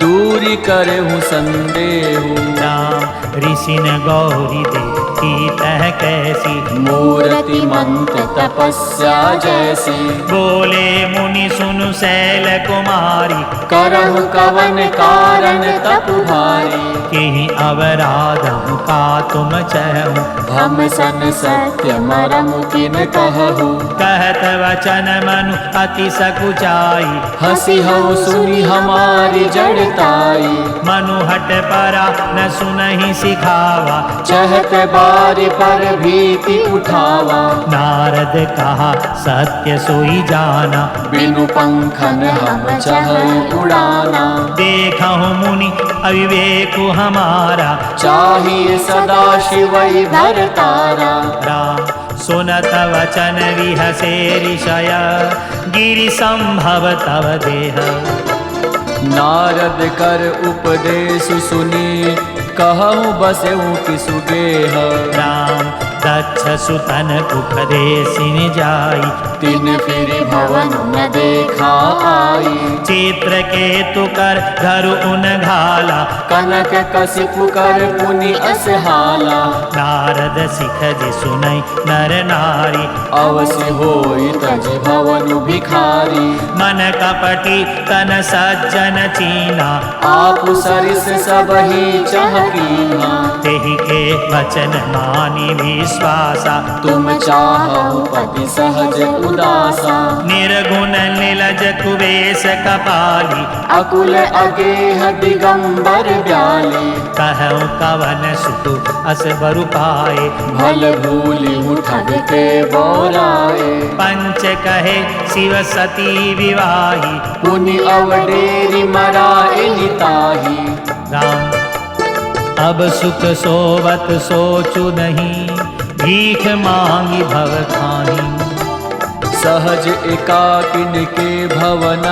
दूरी करेहु संदेहु। राम ऋषि न गौरी देखी तह कैसी। मूर्ति मंत्र तपस्या जैसी। बोले मुनि सुनु शैल कुमारी। करहु कवन कारण तप भारी। केहि अवराधम का तुम चहु। हम सन सत्य मरम किन कहु। कहत वचन मनु अति सकुचाई। हसी हऊ सुनी हमारी जड़ताई। मनु हट परा न सुनहि सिखावा। चहत बारी पर भीति उठावा। नारद कहा सत्य सोई जाना। बिनु पंखन हम चहु उड़ाना। देखहु मुनि अविवेकु हमारा। चाहिए सदा शिवई भरतारा। राम सुनत वचन विहसे ऋषय। गिरि संभव तव देह। नारद कर उपदेश सुनी। कहूँ बसेऊ किसु गेह। राम दक्ष सुतन उपदेशिनि जाई। तिन फिर भवन न देखा आई। चित्रकेतु कर धरु उन घाला, कनक कसिपु कर पुनि असहाला। नारद सिख जे सुनई नर नारी, अवश्य होई तज भवन भिखारी। मन कपटी तन सज्जन चीना, आप सरिस सब ही चहकीना। तेहि के वचन मानि विश्वासा, तुम चाहु पति सहज उदासा। निर्गुण नीलज कुबेश कपाली, अकुल अगेह दिगंबर ब्याली। कहूँ कवन सुख अस बरु पाए, भल भूलि ठग के बोराए। पंच कहे शिव सती विवाही, पुनि अवडेरी मराए हिताही। राम अब सुख सोवत सोचु नहीं, भीख मांगी भव खाही। सहज एकाकिन के भवन,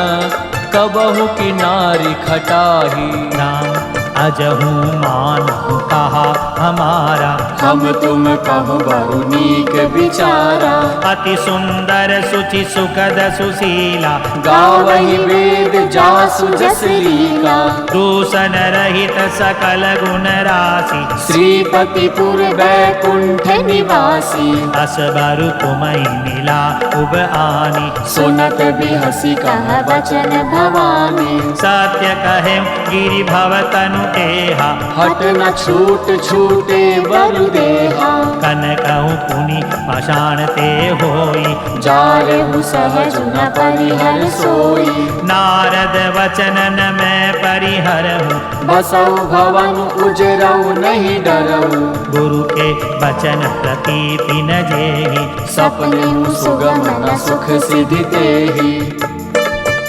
कबहु की नारी खटाही। राम अजहू मानहु कहा हमारा, हम तुम कहु बहु नीक विचारा। अति सुंदर सुचि सुखद सुशीला, गावहि वेद जासु जस लीला। दूषण रहित सकल गुण राशि, श्रीपति पुर बैकुंठ निवासी। अस बरु तुम्हि मिला उब आनी। सुनत बिहसी कह वचन भवानी। सत्य कहे गिरि भव तनु एहा, हट न छूट छूटे बरु देहा। कनकहु पुनि पाषाण ते होई, जारहु सहज न परिहर सोई। नारद वचनन मैं परिहरहु, बसऊ भवन उजरऊ नहीं डरऊ। गुरु के वचन प्रतीति न जेहि, सपने सुगम न सुख सिद्धि तेहि।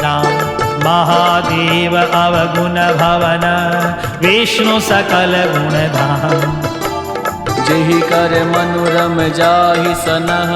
राम महादेव अवगुण भवन, विष्णु सकल गुण धाम। जेहि कर मनुरम जाहि सनह,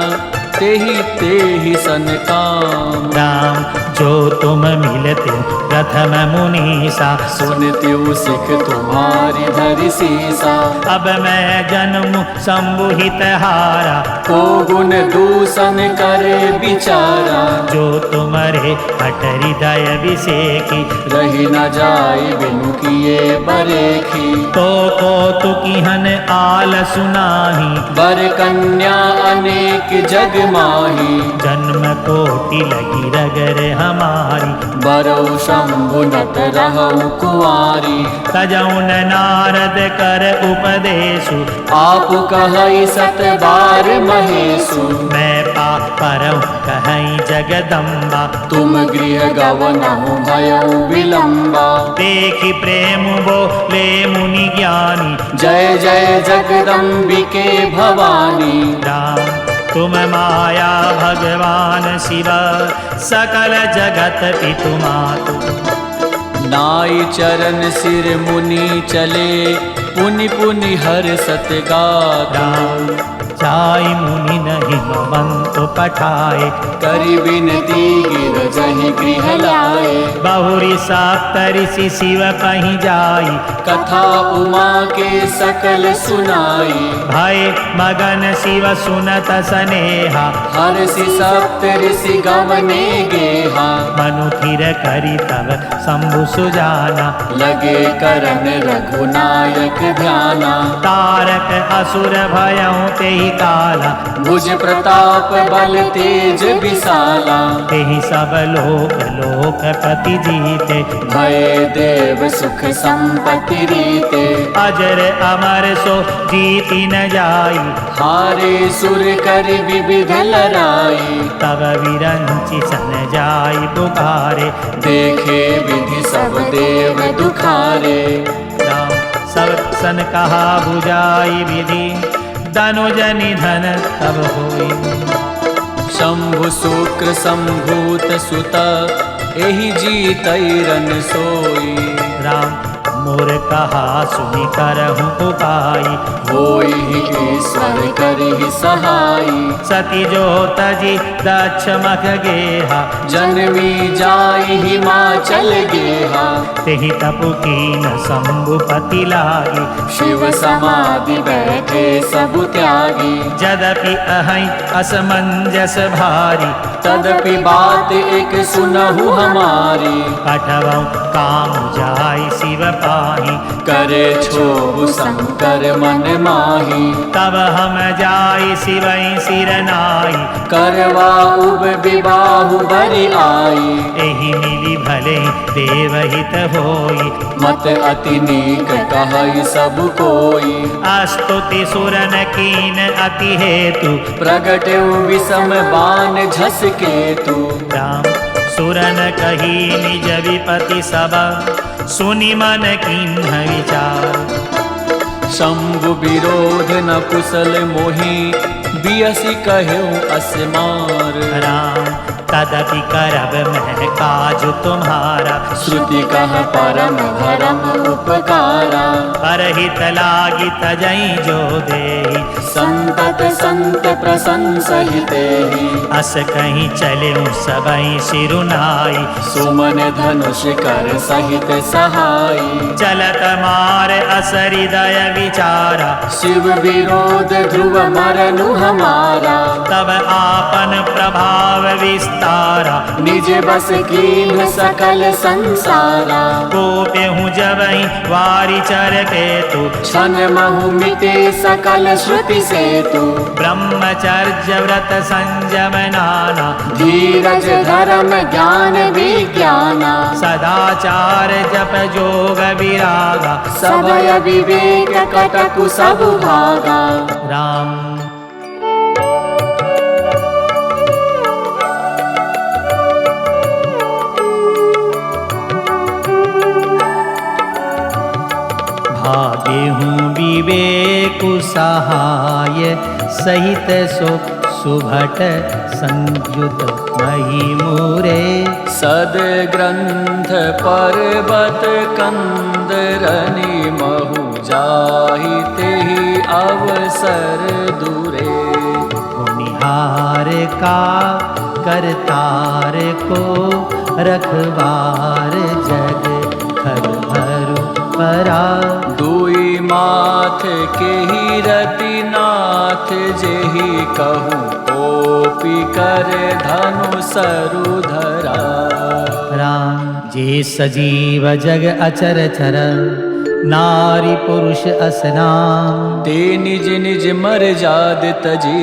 तेहि तेहि सन काम। राम जो तुम मिलते प्रथम मुनीसा, सुनत्यु सिख तुम्हारी धरि सीसा। अब मैं जन्म संबुहित हारा, को गुण दूषण करे बिचारा। जो तुम्हारे हट हृदय विषेकी, रही न जाय बिनु किए बरेखी। तो कौतुकिहन आल सुनाही, बर कन्या अनेक जग माही। जन्म कोटि लगी रगर हमारी। बरौ शंभु नट रहु कुआरी। तजौन नारद कर उपदेशु, आप कहई सत बार महेशु। मैं पाप परौ कहई जगदम्बा। तुम गृह गवनहु भयउ विलंबा। देखि प्रेम बोले मुनि ज्ञानी, जय जय जगदम्बिके भवानी। राम तुम माया भगवान शिव, सकल जगत पितु मातु। नाई चरण सिर मुनि चले, पुनि पुनि हर सत गात। राम चाय मुनि नहीं मंत पठाए, करि विनती गिर जहि गृह लाए। बहुरी सप्तऋषि शिव कहीं जाई, कथा उमा के सकल सुनाई। भय मगन शिव सुनत सनेहा, हर्षि सप्त ऋषि गवने गेहा। मनु थिर करी तब शंभु सुजाना, लगे करन रघुनायक ध्याना। तारक असुर भयउ तेहि काला, भुज प्रताप बल तेज विशाला। तेहि सब लोक लोकपति जीते, भय देव सुख संपत्ति रीते। अजर अमर सो जीति न जाई, हारे सुर कर विविध लड़ाई। तब विरंचि सन जाई पुकारे। देखे विधि सब देव दुखारे। राम सब सन कहा बुझाई विधि, धनुज निधन तब होई। शंभु शुक्र संभूत सुत, एहि जीतई रन सोई। राम मोर कहा सुनि करहु उपाय। होई ईश्वर करिहि सहाय। सती जो तजी दक्ष मख गेहा, जन्मी जाई हिमाचल गेहा। तेहि तपु कीन शंभुपति लागी। शिव समाधि बैठे सबु त्यागी। यद्यपि अहै असमंजस भारी, तदपि बात एक सुनहु हमारी। पठवौ काम जाय शिव पाही। करे छोहु शंकर मन माही। तब हम जाय शिवै सिर नाई। करवा उब विबाहु बरि आई। एहि मिली भले देवहित होई। मत अति नीक कहै सब कोई। स्तुति सुरन कीन अति हेतु, प्रगटे विषम बाण झसके तू। राम सुरन कही निज विपति सब, सुनि मन कीन्ह विचार। शंभु विरोध न कुशल मोहि, बियसि कह्यो असमार। राम तदपि करब मैं काज तुम्हारा। श्रुति कह परम धर्म उपकारा। परहित लागी तजई जो देहि, संतत संत प्रशंसहिते। अस कहीं चले सबई सिरुनाई। सुमन धनुष कर सहित सहाय। चलत मार अस हृदय विचारा। शिव विरोध ध्रुव मरनु हमारा। तब आपन प्रभाव विस्तारा। निज बस कीन सकल संसारा। कोप्यहु जबई वारी चर केतु, क्षण महु मिटे सकल श्रुति सेतु। ब्रह्मचर्य व्रत संयम नाना। धीरज धर्म ज्ञान विज्ञाना। सदाचार जप जोग विरागा। सबय विवेक कटकु सब भागा। राम भागे हूँ विवेकु सहाय। सहित सो सुभट संयुत मही मुरे। सद ग्रंथ पर्वत कंदरनि महु जाहि तेहि अवसर दूरे। निहार का करतार को, रखवार जग खर भरु परा। दुई माथ केहि रति नाथ, जेहि कहूँ कोपी कर धनु सरु धरा। राम जे सजीव जग अचर चर, नारी पुरुष असनाम। ते निज निज मर जाद तजी,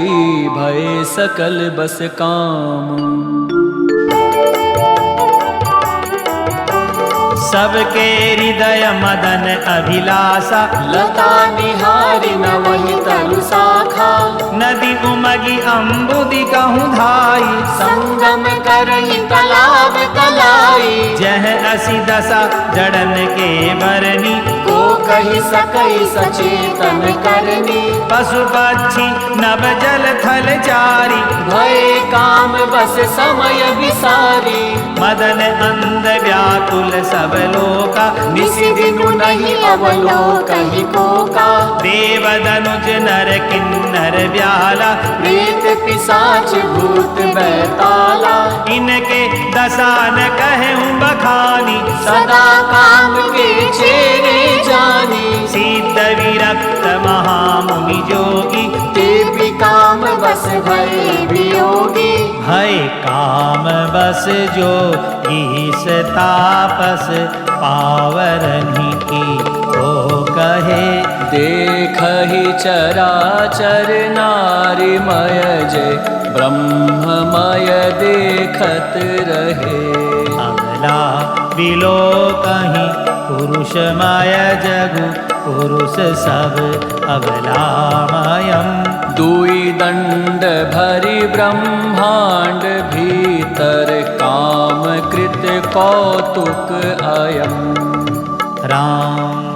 भय सकल बस काम। सबके हृदय मदन अभिलाषा। लता निहारी न वही तरु शाखा। नदी उमगी अम्बुदि कहूँ धाई। संगम करहि तालाब तलाई। जह असी दशा जड़न के बरनी। को कहि सकई सचेतन करनी। पशु पक्षी नभ जल थल चारी। भय काम बस समय विसारी। मदन अंध व्याकुल सब लोका। निसि दिनु नहीं अवलोकहि कोका। देव दनुज नर किन्नर व्याला। प्रेत पिशाच भूत बैताला। इनके दशा न कहूँ बखानी। सदा काम के चेरे जानी। सिद्ध विरक्त महामुनि जोगी। ते भी काम बस भय वियोगी। भय काम बस जो ईस तापस, पावरनि की ओ कहे। देखहि चराचर नारीमय, जय ब्रह्ममय देखत रहे। अमला बिलो कहीं पुरुषमय जगु, पुरुष सब अबलामयम्। दुई दंड भरी ब्रह्मांड, भीतर काम कृत कौतुक अयम। राम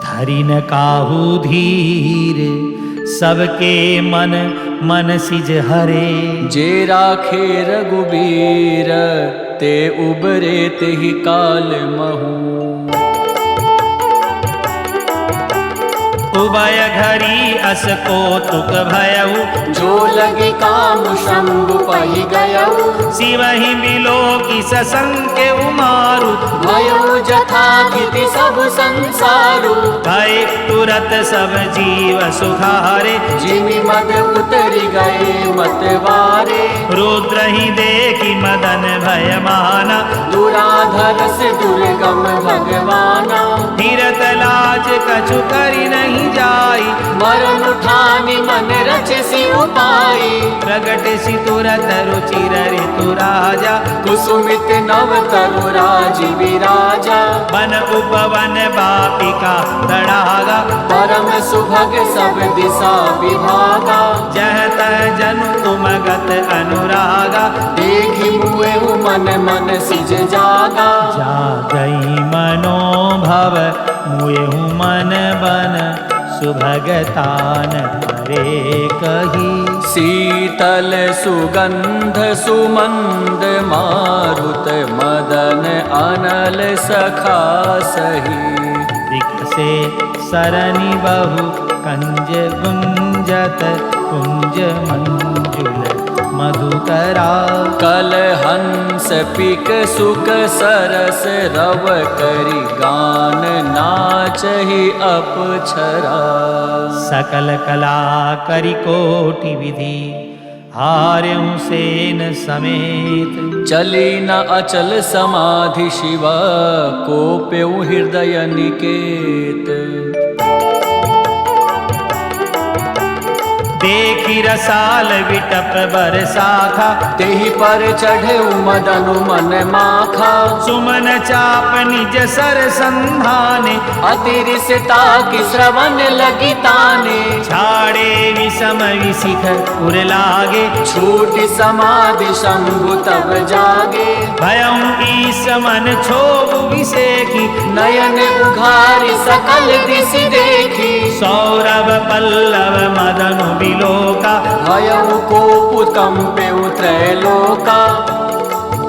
धरि न काहू धीर, सबके मन मन सिज हरे। जे राखे रघुबीर, ते उबरे तेहि काल महू। सुबह घड़ी अस कौतुक भयऊ जो लगे काम शंभु पहि गयऊ शिवहि बिलो की ससंग उमारु भयो जथा गिति सब संसारु भय तुरत सब जीव सुखारे जिमि मद उतरि गए मतवारे रुद्र ही देखी मदन भय माना दुराधर से दुर्गम भगवाना धीरत लाज कछु करी नहीं जाई मरण उठानी मन रचसि उपाई प्रगट सि तुरत रुचिर ऋतु राजा कुसुमित नव तरु राजी विराजा वन उपवन बापिका तड़ागा परम सुभग सब दिशा विभागा जह तह जनु तुम गत अनुरागा देखि मुए मन मन सिज जागा जागई मनोभव मुएहु मन बन सुभगतान करे कही शीतल सुगंध सुमंद मारुत मदन अनल सखा सही से सरनि बहु कंज गुंजत कुंज मंजुल मधुकरा कल हंस पिक सुख सरस रव करी गान नाचहि अपछरा सकल कला करी कोटि विधि हार्यं सेन समेत चली न अचल समाधि शिवा कोप्यउ हृदय निकेत देखी रसाल विटप बरसाखा तेहि पर चढ़े मदनु मन माखा सुमन चाप निज सर संधाने अतिरिसता की श्रवण लगी ताने छाड़े विषम विशिख उर लागे छूट समाधि शंभु तब जागे भयं ईस मन क्षोभ विषेखी नयन उघारी सकल दिशि देखी सौरभ पल्लव मदनु विलोका भयउ कोप कंपेउ त्रैलोका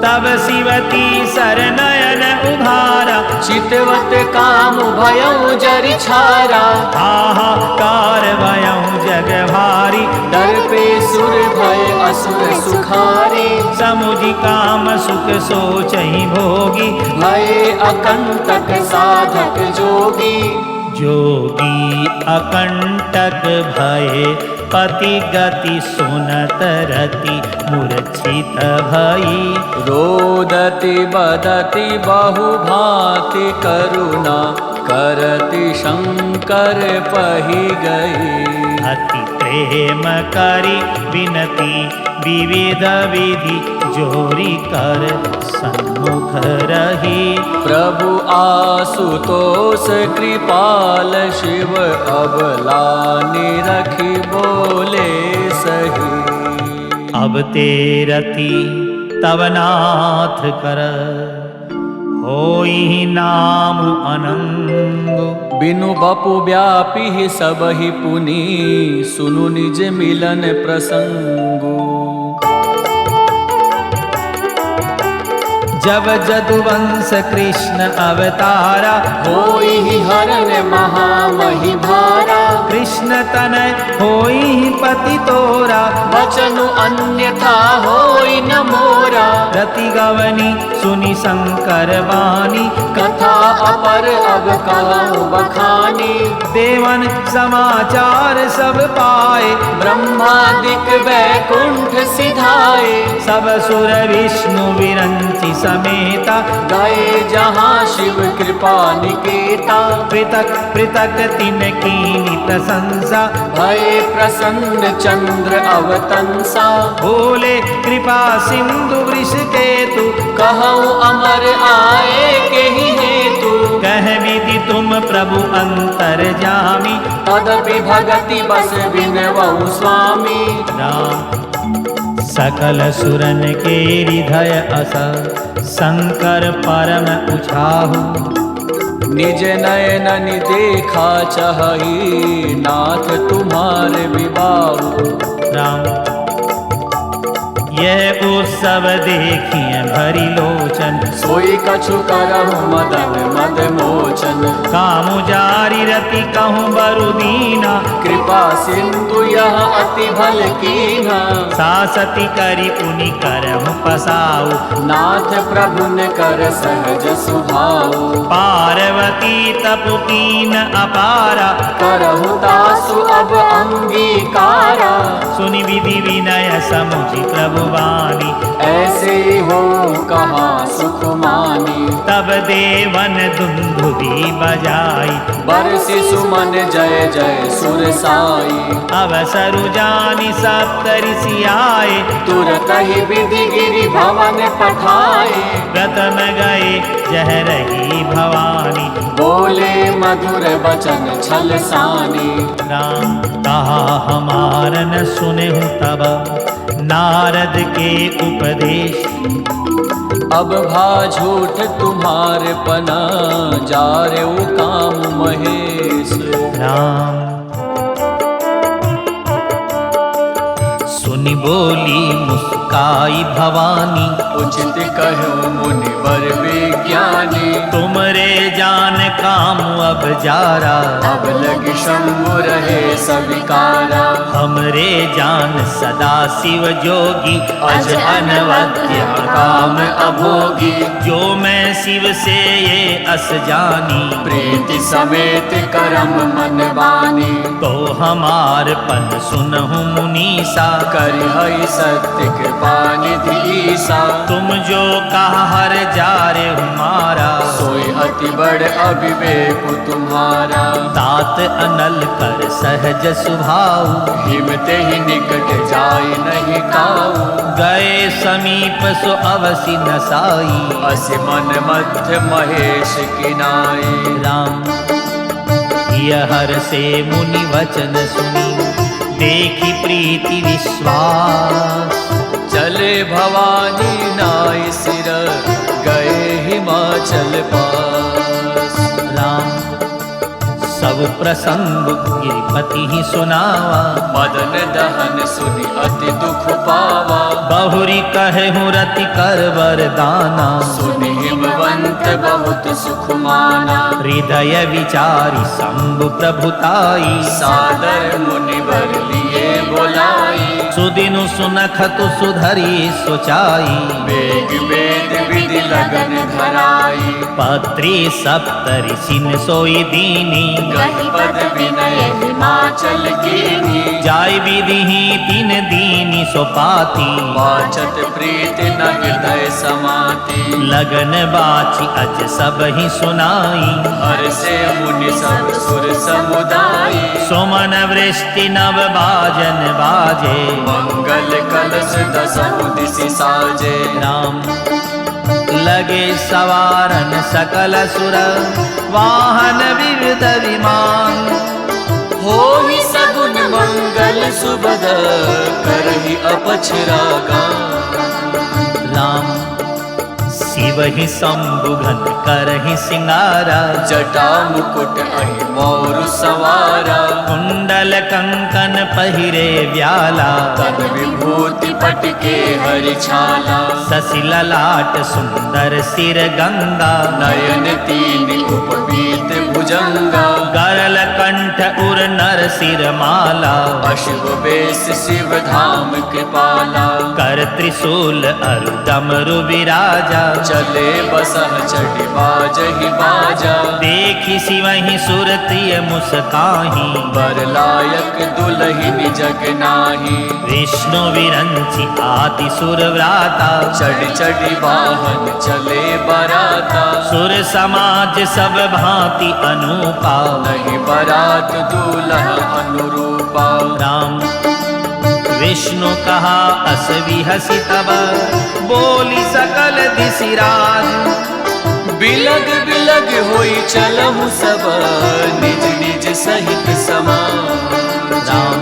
तब शिवती सर नयन उधारा चितवत काम भयउ जरि छारा हाहाकार भयं जग भारी डर पे सुर भय असुर सुखारी समुझि काम सुख सोचहि भोगी भय अकंटक साधक जोगी जोगी अकंटक भय पति गति सुनत रति मूर्छित भई रोदति बदति बहु भांति करुणा करति शंकर पहि गई अति प्रेम करी विनती विविध विधि जोरी कर सन्मुख रही प्रभु आशुतोष कृपाल शिव अबलानि रखी बोले सही अब तेरति तब नाथ कर होई नाम अनंग बिनु बपु व्यापी सबहि पुनि सुनु निज मिलन प्रसंगु जब जदुवंश कृष्ण अवतारा होई हरण महामहि भारा कृष्ण तनय होई पति तोरा वचनु अन्यथा होई न मोरा रति गवनी सुनि शंकर वाणी कथा अपर अब कहूँ बखानी देवन समाचार सब पाए ब्रह्मादिक वैकुंठ सिधाए सब सुर विष्णु विरंचि समेता गए जहाँ शिव कृपा निकेता पृथक पृथक तिन कीनी प्रशंसा भय प्रसन्न चंद्र अवतंसा बोले कृपा सिंधु वृष केतु कहूँ अमर आए के ही हेतु कह विधि तुम प्रभु अंतर जामी तदपि भगति बस बिनवऊ स्वामी राम सकल सुरन के हृदय अस शंकर परम उछाहु निज नयन देखा चाही नाथ तुम्हारे विबाहु राम यह उत्सव देखिए भरी लोचन, सोई कछु करहु मदन मद मोचन। कामु जारी रति कहूँ बरु दीना, कृपा सिंधु यह अति भल कीना। सासती करी पुनि करहु पसाऊ, नाथ प्रभु ने कर सहज सुभाऊ। पार्वती तपु कीन अपारा, करहु दासु अब अंगीकारा। सुनि विधि विनय समुझि प्रभु वाणी, ऐसे हो कहा सुख मानी। तब देवन दुंदुभि बजाई, बरसि सुमन जय जय सुर साई। अवसरु जानि सप्तऋषि आए, तुरत ही विधि गिरि भवन पठाए। प्रथम गए जह रही भवानी, बोले मधुर बचन छल सानी। राम कहा हमार न सुनहु तब, नारद के उपदेश। अब भा झूठ तुम्हारे पना, जारे वो काम महेश। राम सुनि बोली मुस्काई भवानी, उचित कहूँ मुनिवर विज्ञानी। तुमरे जान काम अब जारा, अब लग शंभु रहे सविकारा। हमरे जान सदा शिव जोगी, अज अनवद्य काम अभोगी। जो मैं शिव से ये अस जानी, प्रीति समेत करम मन बानी। तो हमार पन सुनहु मुनीसा, करिहै सत्य कृपा निधि ईसा। तुम जो कहा हर जारे हमारा, सोई अति बड़ अविवेक तुम्हारा। तात अनल कर सहज सुभाऊ, हिमते ही निकट जाय नहीं काऊ। गए समीप सो अवसि नसाई, अस मन मध्य महेश किनाई। राम यह हर से मुनि वचन सुनी, देखी प्रीति विश्वास। चले भवानी नाय सिर, गए हिमाचल पास। राम सब प्रसंग गिरिपति ही सुनावा, मदन दहन सुनि अति दुख पावा। बहुरी कहे हूँ रति कर वरदाना, सुनि हिमवंत बहुत सुख माना। हृदय विचारी शंभु प्रभुताई, सादर मुनिवर लिए बोलाई। सुदिनु सुनखतु सुधरी सोचाई, वेग वेद विधि लगन धराई। पत्री सप्तऋषिन सोई दीनी, गहि पद विनय हिमाचल कीनी। जाय विधि तीन दीनी सोपाती, वाचत प्रीति न हृदय समाती। लगन बाची अज सब ही सुनाई। हर से मुनि सब सुर समुदाय। सुमन वृष्टि नव बाजन बाजे, मंगल कलश दसहु दिशि साजे। राम लगे सवारन सकल सुर, वाहन विविध विमान। होहि सगुन मंगल सुबद, करहि अपछरा गान। राम शिव ही शंभु घन करहि सिंगारा, जटा मुकुट अहि मोरु सवारा। कुंडल कंकन पहिरे व्याला, तन विभूति पटके हरि छाला। शशि ललाट सुंदर सिर गंगा, नयन तीन उपवीत भुजंगा। गरल कंठ उर नर सिर माला, अशुभ बेश शिव धाम कृपाला। कर त्रिशूल अरु डमरु विराजा, चले बसह चढ़ी बाजहि बाजा। देखी सिवहि सुरतिय मुस्काही, बर लायक दुलहिन जग नाही। विष्णु विरंची आति सुर व्राता, चढ़ चढ़ी वाहन चले बराता। सुर समाज सब भांति अनूपा, नहीं बरात दूल्हा अनुरूपा। राम विष्णु कहा अस विहसी तब, बोली सकल दिशिराज। बिलग बिलग होई चलहु सब, निज निज सहित समान। राम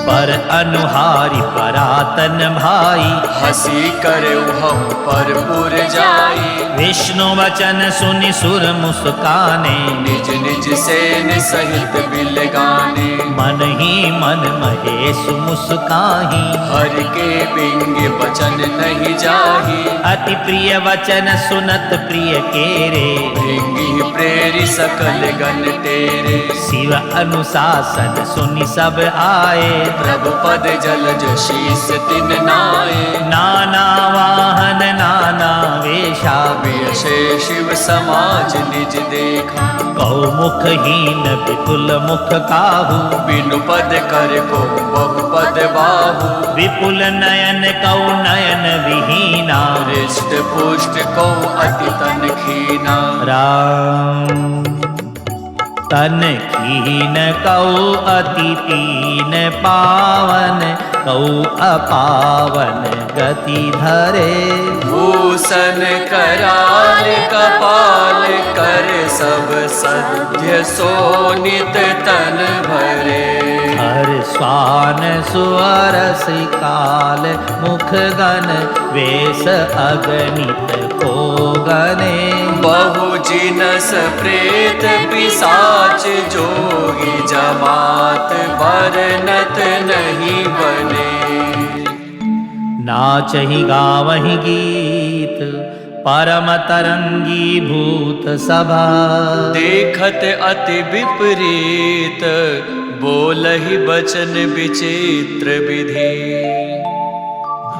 पर अनुहारी परातन भाई, हसी करे हम पर पुर जाई। विष्णु वचन सुनि सुर मुस्काने, निज निज सेन सहित बिल गाने। मन ही मन महेश मुस्काही, हरि के बिंग वचन नहीं जाही। अति प्रिय वचन सुनत प्रिय केरे, भिंगी प्रेरी सकल गण तेरे। शिव अनुशासन सुनि सब आए, प्रभु पद जलज शीस तिन नाए। नाना वाहन नाना वेशा, वियशे शिव समाज निज देखा। कौ मुखहीन विपुल मुख काहू, बिनु पद कर को बहु पद बाहु। विपुल नयन कौ नयन विहीना, हृष्ट पुष्ट को अति तन खीना। राम तन खीन कौ अति पीन पावन, कौ अपावन गति धरे। भूषण कराल कपाल कर सब सध्य सोनित तन भरे। हर स्वान सुअर सिकाल, मुख गण वेश अगणित को गने। बहु जिनस प्रेत पिशाच जोगी जमात बरनत नहीं बने। नाचहि गावहि गीत, परम तरंगी भूत सभा। देखत अति विपरीत, बोलहि बचन विचित्र विधि।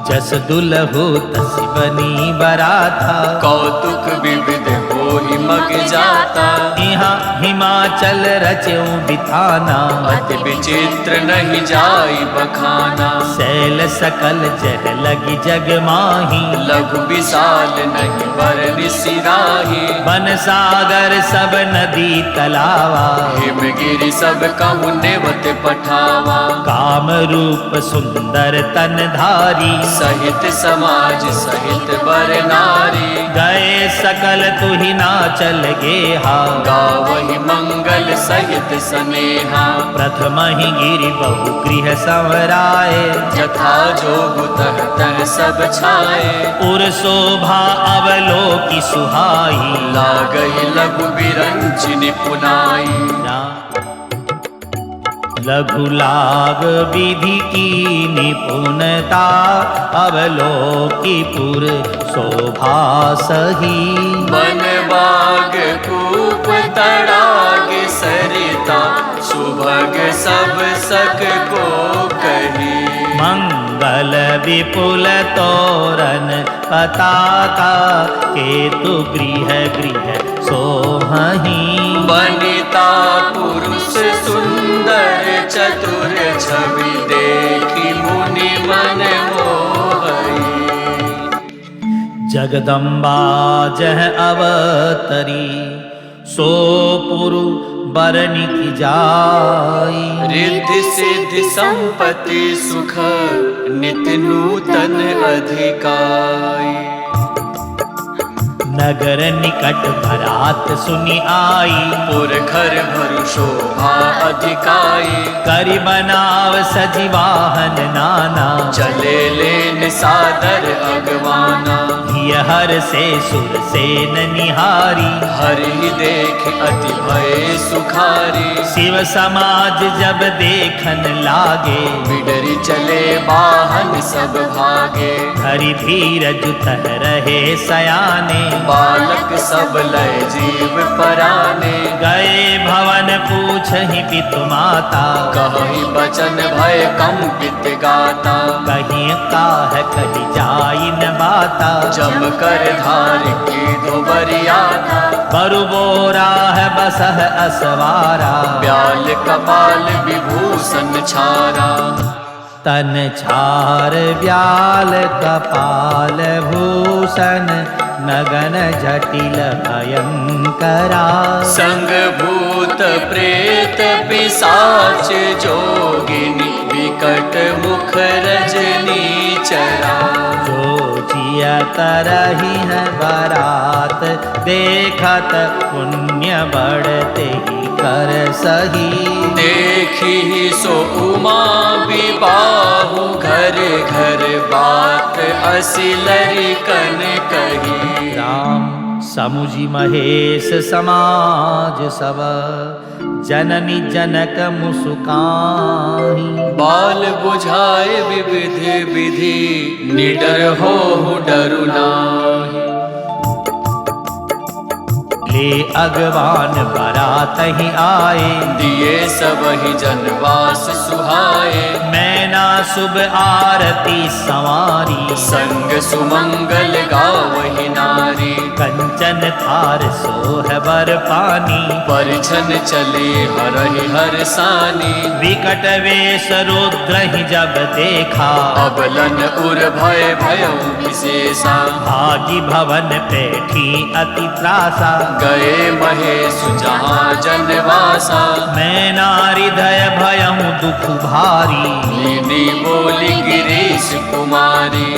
जस दुलहु तस बनी बराता, कौतुक विविध होहि मग जाता। यहाँ हिमाचल रच्यों बिथाना, अति विचित्र नहीं जाई बखाना। शैल सकल जह लगी जग माही, लघु विशाल नहीं बरनि सिराही। बन सागर सब नदी तलावा, हिमगिरि सब कहु नेवत पठावा। काम रूप सुंदर तन धारी, सहित समाज सहित बर नारी। गए सकल तुहि नाचल गेहा, गावहि मंगल सहित स्नेहा। प्रथम ही गिरि बहु गृह संवराए, जथा जोगु तह तह सब छाए। उर शोभा अवलोकि सुहाई, लागहि लघु बिरंचि निपुनाई। लघु लाग विधि की निपुणता, अवलोकि पुर शोभा सही। वन बाग कूप तड़ाग सरिता, सुभग सब सक को कही। मंगल विपुल तोरण पताका, केतु गृह गृह सोहही। बनिता पुरुष सुंदर चतुर, छवि देखी मुनि मन मोहई। जगदम्बा जह अवतरी, सो पुरु बरनि की जाई। रिद्धि सिद्धि संपत्ति सुख, नित्य नूतन अधिकाई। नगर निकट भरात सुनि आई, पुर घर भरु शोभा अधिकाई। करि बनाव सजि वाहन नाना, चले लेन सादर अगवाना। हिय हर से सुर सेन निहारी, हरि देख अति भय सुखारी। शिव समाज जब देखन लागे, बिडरी चले वाहन सब भागे। हरि धीरज तह रहे सयाने, बालक सब लय जीव पराने। गए भवन पूछहि पितु माता, कहि बचन भय कंपित गाता। कहीं काह कही जाई न बाता। जम कर धार की धोबरिया था, बरु बोरा है बसह असवारा। ब्याल कपाल विभूषण छारा। तन छार ब्याल कपाल भूषण, नगन जटिल भयंकरा। संग भूत प्रेत पिशाच जोगिनी, विकट मुख रजनी चरा। जो जिया करही है बारात, देखत पुण्य बढ़ते ही कर सही। देखी सो उमा विबाहु घर घर बात असिलरी कन कही। राम समुझि महेश समाज सब जननी जनक मुस्काही। बाल बुझाए विविध विधि निडर हो डरु नाही। ले अगवान बरात ही आए दिए सबहि जनवास सुहाए। मैना शुभ आरती संवारी संग सुमंगल गावहि नारी। कंचन थार सोह बर पानी परिछन चले हरहि हरसानी। विकट वेश रुद्र ही जब देखा अबलन उर भय भयउ विशेषा। भागी भवन बैठी अति त्रासा गए महेश जहाँ जनवासा। मैं नारी हृदय भयहु दुख भारी नीनी बोली गिरीश कुमारी।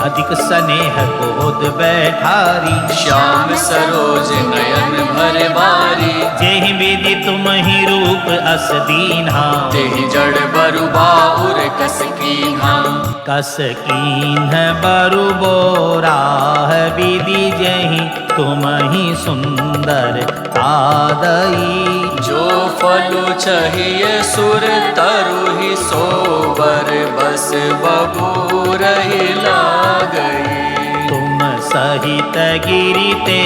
अधिक स्नेह क्रोध बैठारी श्याम सरोज नयन भर बारी। जेहि विधि तुम ही रूप अस दीन्हा तेहि जड़ बरु बाहुर कस कीन्हा। कस कीन्ह बरु बोरा विधि जेहि तुम ही सुंदर तादई। जो फलु चाहिए सुर तरु ही सोबर बस बबूर ही लागई। तुम सहित गिरिते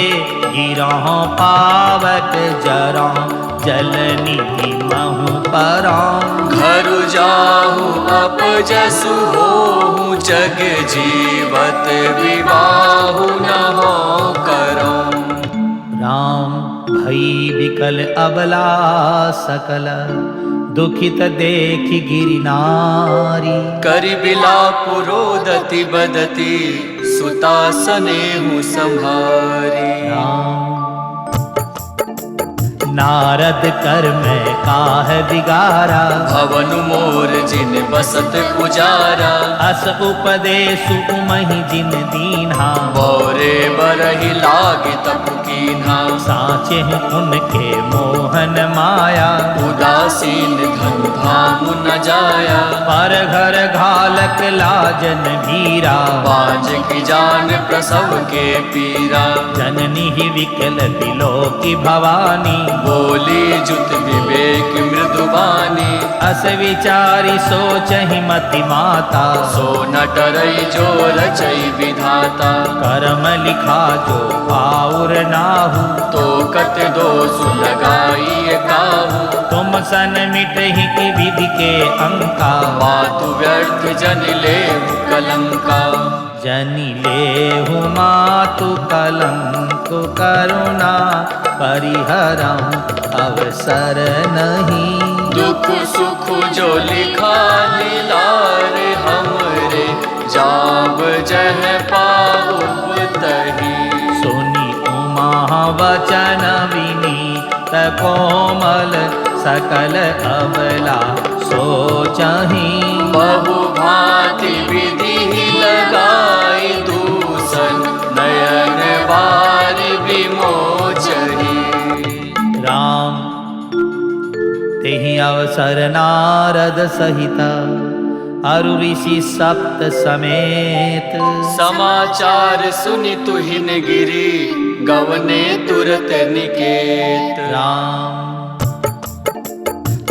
गिरह पावक जरा जलनिधि महु परा। घर जाहु अपजसु होहु जग जीवत विवाहु न हो करो। राम भई विकल अबला सकल दुखित देखि गिरि नारी। करि बिलाप रोदति बदति सुता सनेहु संभारी। राम नारद कर में काह बिगारा भवन मोर जिन बसत पुजारा। अस उपदेशु उमहि जिन दीन्हा बौरे बरहि लागे तप कीन्हा। साचे हूँ उनके मोहन माया उदासीन धन धाम न जाया। पर घर घालक लाजन भीरा बाज की जान प्रसव के पीरा। जननी ही विकल बिलो की भवानी बोली जुत विवेक मृदुबानी। अस विचारी सोचहि मति माता सो न डरई जो रचई विधाता। कर्म लिखा जो पाउर नाहु तो कत दोष लगाई काहू। तुम सन मिटहि की विधि के अंका मातु व्यर्थ जन ले कलंका। जनि लेहु मातु कलंक करुणा परिहरहु अवसर नहीं। दुख सुख जो लिखा लीलार हमरे जाब जह पाऊ तही। सुनी उमा वचन विनीत कोमल सकल अबला सोचहि। बहु भांति विधि लगाई दूषण नयन बार विमोचही। राम तेहि अवसर नारद सहित अरु ऋषि सप्त समेत। समाचार सुनि तुहिन गिरी गवने तुरत निकेत। राम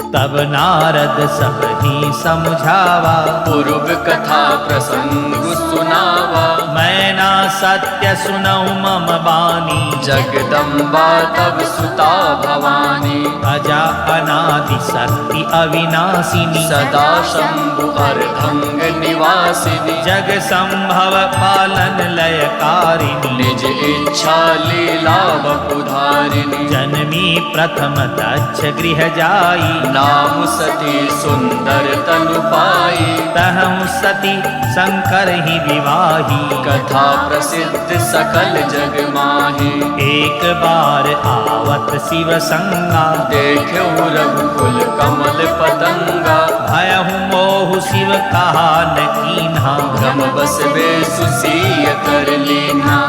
तब नारद सब ही समझावा पूर्व कथा प्रसंग सुनावा। मैं ना सत्य सुनऊ मम बानी जगदम्बा तब सुता भवानी। अजा अनादि शक्ति अविनाशिनी सदा शंभु अर्धंग निवासिनी। जग संभव पालन लयकारिणी निज इच्छा लीला वपुधारिणी। जन्मी प्रथम दक्ष गृह जाई नाम सती सुंदर तनु पाई। तहु सती शंकर ही विवाही कथा प्रसिद्ध सकल जग माही। एक बार आवत शिव संगा देखो रघुकुल कमल पतंगा। भयहु मोहु शिव कहा न कीन्हा भ्रम बस बेसु सिय कर लीन्हा।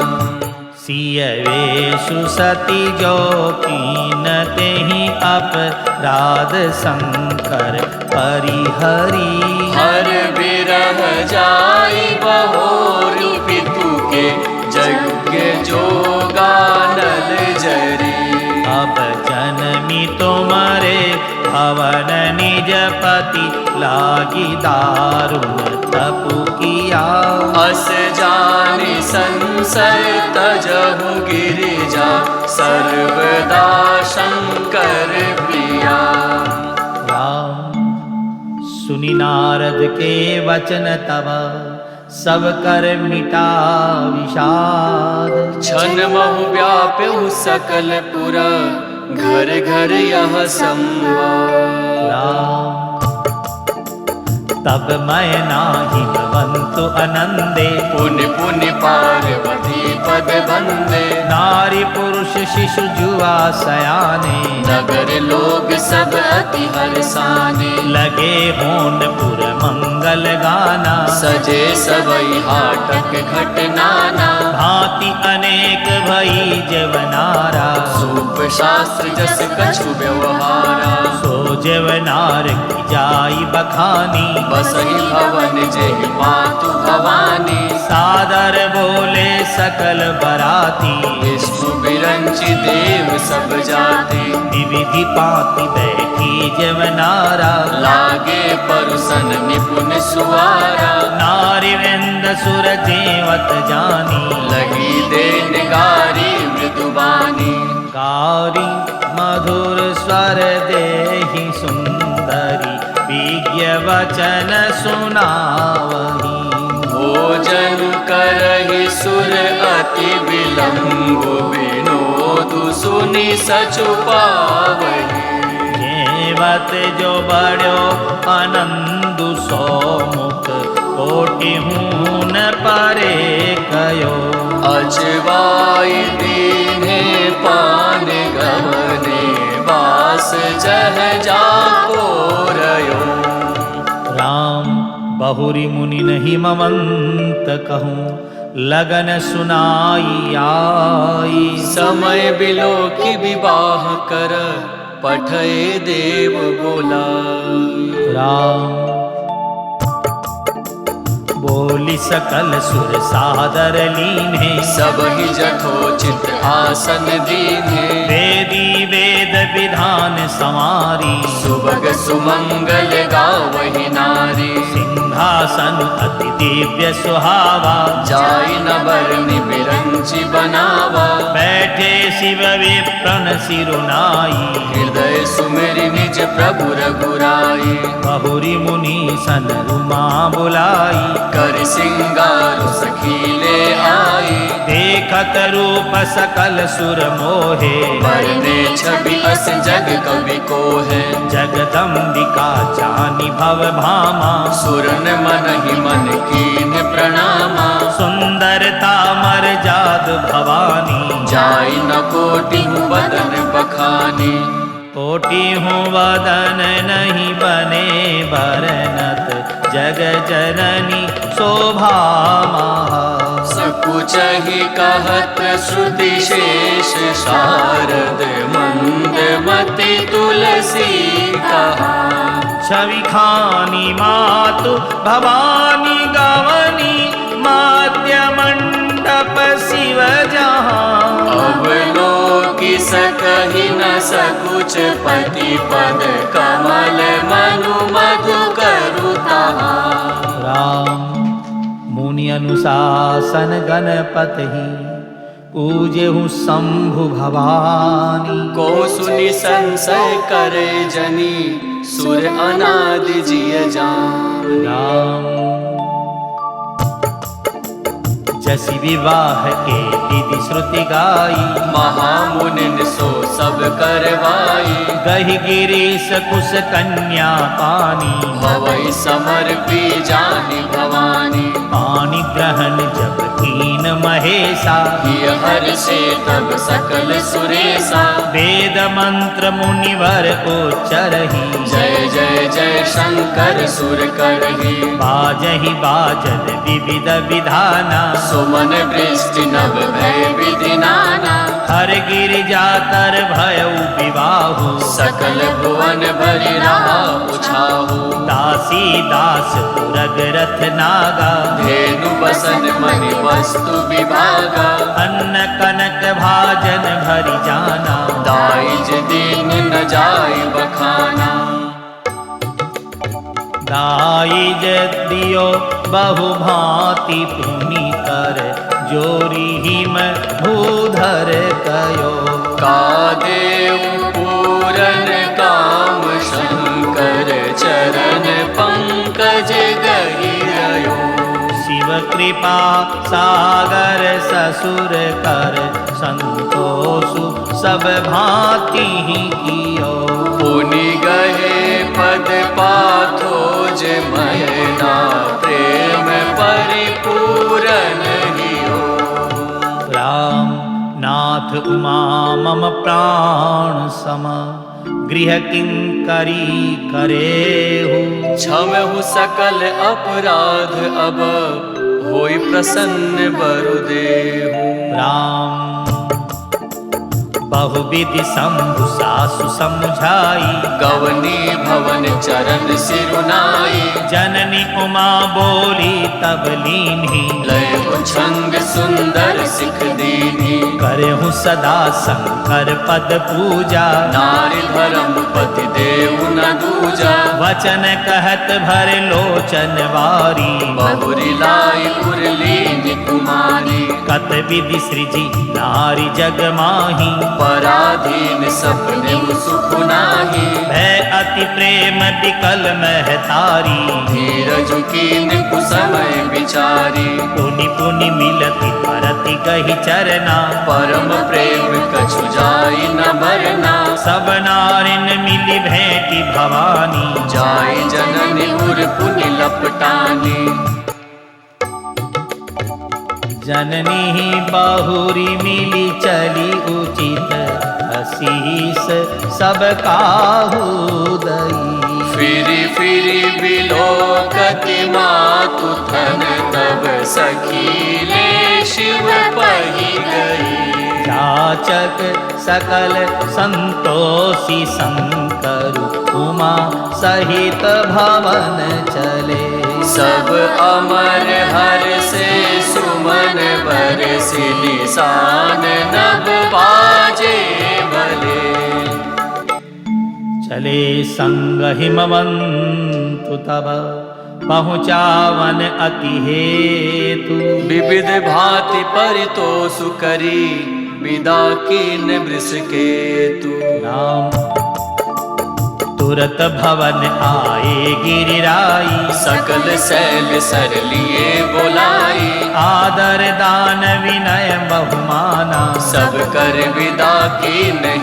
सिय वेशु सती जो कीन तेहि अपराध शंकर परिहरी। हर बिरह जाई बहोर पितु के यज्ञ जोगानल जरी। अब जनमी तुम्हारे भवन निज पति लागी दारुण तपु किया। अस जानि संशय तजहु गिरिजा सर्वदा शंकर प्रिया। राम सुनि नारद के वचन तब सब कर मिटा विषाद। छन महु व्याप्यु सकल पुर घर घर यह संवाद। राम तब मैं नाही भवन्तु अनंदे। पुनि पुनि पार्वती पद बंदे। नारी पुरुष शिशु जुआ सयाने। नगर लोग सब अति हर्षाने। लगे होन पुर मंगल गाना। सजे सबई हाटक घट नाना। भांति अनेक भई जवनारा। सूप शास्त्र जस कछु व्यवहारा। सो जवनार की जाई बखानी। बसहि भवन जेहि मातु भवानी। सादर बोले सकल बराती। विष्णु बिरंचि देव सब जाति। विविधि पाति बैठी जवनारा। लागे परुसन निपुण सुवारा। नारी वृंद सुर जेवत जानी। लगी देन गारी मृदुबानी। गारी मधुर स्वर देहि सुंदरी। विज्ञ वचन सुनावही। भोजन करहि सुर अति विलंब। विनोदु सुनि सचु पावहि। जेवत जो बड़ो आनंदु सौमुख। कोटि हून परे कयो। अजवाई दीने पान गवने। बास जह जाको रयो। राम बहुरी मुनि नहीं ममंत कहूँ। लगन सुनाई आई। समय बिलो की विवाह कर पठय देव बोला। राम बोली सकल सुर सादर लीने। सब ही जठोचित आसन दीने। वेदी वेद विधान समारी। सुभग सुमंगल गावहि नारी। सिंहासन अति दिव्य सुहावा। जाई न बरनि बिरंचि बनावा। बैठे शिव विप्रन सिरुनाई। हृदय सुमिरि निज प्रभु रघुराई। बहुरी मुनि सन उमा बुलाई। कर सिंगारु सखीले आई। देखत रूप सकल सुर मोहे। बरने छवि अस जग कवि को है। जगदम्बिका जानी भव भामा। सुरन मन ही मन कीन प्रणामा। सुंदरता मर जाद भवानी। जाई न कोटि बदन बखानी। कोटि हूँ वदन नहीं बने बरनत। जग जननी शोभा महा। सकुच ही कहत श्रुति शेष। शारद मंद मति तुलसी कहा। छवि खानी मातु भवानी गवनी। माध्य मंडप शिव जहाँ। अवलोकि सकहि न सकुच पति पद। कमल मनु मधु करु तहाँ। राम मुनि अनुशासन गणपति। पूजेहु शंभु भवानी। को सुनि संशय करे जनी। सुर अनादि जिय जान। राम जसी विवाह के विधि श्रुति गाई। महामुनिन सो सब करवाई। गहि गिरीश कुश कन्या पानी। भवई समर्पी जानि भवानी। पानी ग्रहण जब कीन महेशा। हिय हर्षे तब सकल सुरेशा। वेद मंत्र मुनिवर उच्चरहि। जय जय जय शंकर सुर करहि। बाजहि बाजन विविध विधाना। सुमन वृष्टि नभ भय विधि नाना। हर गिरिजा तर भयउ विवाहु सकल भुवन भरि रहा उछाहु दासी दास तुरग रथ नागा धेनु बसन मणि वस्तु विभागा अन्न कनक भाजन भरि जाना दाइज दीन न जाय बखाना दाइज दियो बहु भांति पुनि कर जोरी हिम भूधर कयो का देव पूरन काम शंकर चरण पंकज गहिरयो शिव कृपा सागर ससुर कर संतोषु सब भांति ही कियो पुनि गहे पद पाथोज मयना प्रेम परिपूरन हियो राम नाथ उमा मम प्राण सम गृह किंकरी करेहु क्षमहु सकल अपराध अब होई प्रसन्न बरुदेहु राम बहुविधि शंभु सासु समुझाई गवनी भवन चरण सिरुनाई जननी उमा बोली तब लीन्ही लय छंग सुंदर सिख दीनी करहु सदा शंकर पद पूजा नारी धर्म पति देव न दूजा वचन कहत भर लोचन वारी बहुरी लाई उर्लीन कुमारी कत विधि सृजी नारी जग माही पराधीन सपने सुख नाही भय अति प्रेम विकल महतारी धीरज कीन कुसमय विचारी पुनि पुनि मिलति परति गहि चरना परम प्रेम कछु जाई न मरना सब नारिन मिली भेंटी भवानी जाई जननी उर पुनि लपटानी जननी ही बहुरी मिली चली उचित असीस सब काहू दई फिरी फिरी बिलोकति मातु थन तब सखीले शिव पही गई जाचक सकल संतोषी शंकर उमा सहित भवन चले सब अमर हर से सुमन बरसि निशान नभ बाजे भले चले संग हिमवंतु तब पहुँचावन अति हेतु विविध भांति परितोषु करी विदा कीन वृष केतु राम तुरत भवन आए गिरिराई सकल शैल सर लिए बोलाई आदर दान विनय बहुमाना सब कर विदा की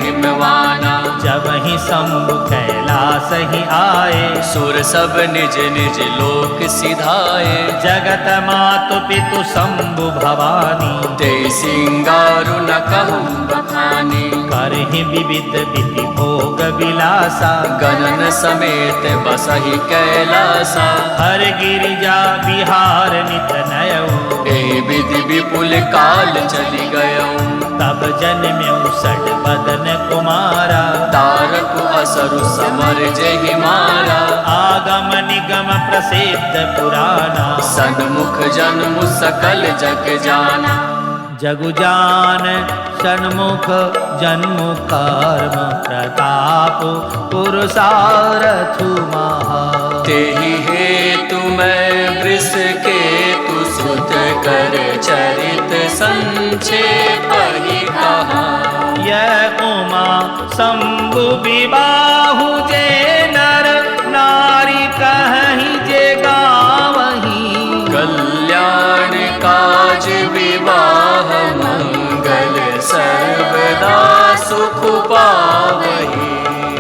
हिमवाना जब ही शंभु कैलास ही आए सुर सब निज निज लोक सिधाए जगत मातु पितु शंभु भवानी ते सिंगारु न कहूँ बखानी करहि विविध विधि भोग विलासा गणन समेत बसहि कैलासा हर गिरिजा बिहार नित नयऊ ए विधि विपुल काल चली गयऊँ तब जन्म्यौ षड बदन कुमारा तारक असरु समर जहि मारा आगम निगम प्रसिद्ध पुराना सन्मुख जन्म सकल जग जाना जगु जान सन्मुख जन्मु कर्म प्रताप पुरुषारथु महा तेहि हेतु मैं वृष केतु सुत कर चरित संक्षेप ही कहा यह उमा शंभु विबाहु जे नर नारी कहीं जे गावहीं कल्याण काज विवाह मंगल सर्वदा सुख पावही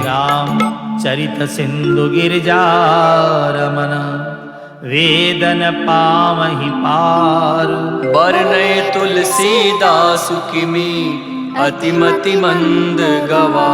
राम चरित सिंधु गिरजा रमन वेदन पावहि पारु बरनय तुलसीदास किमी अतिमति मंद गवा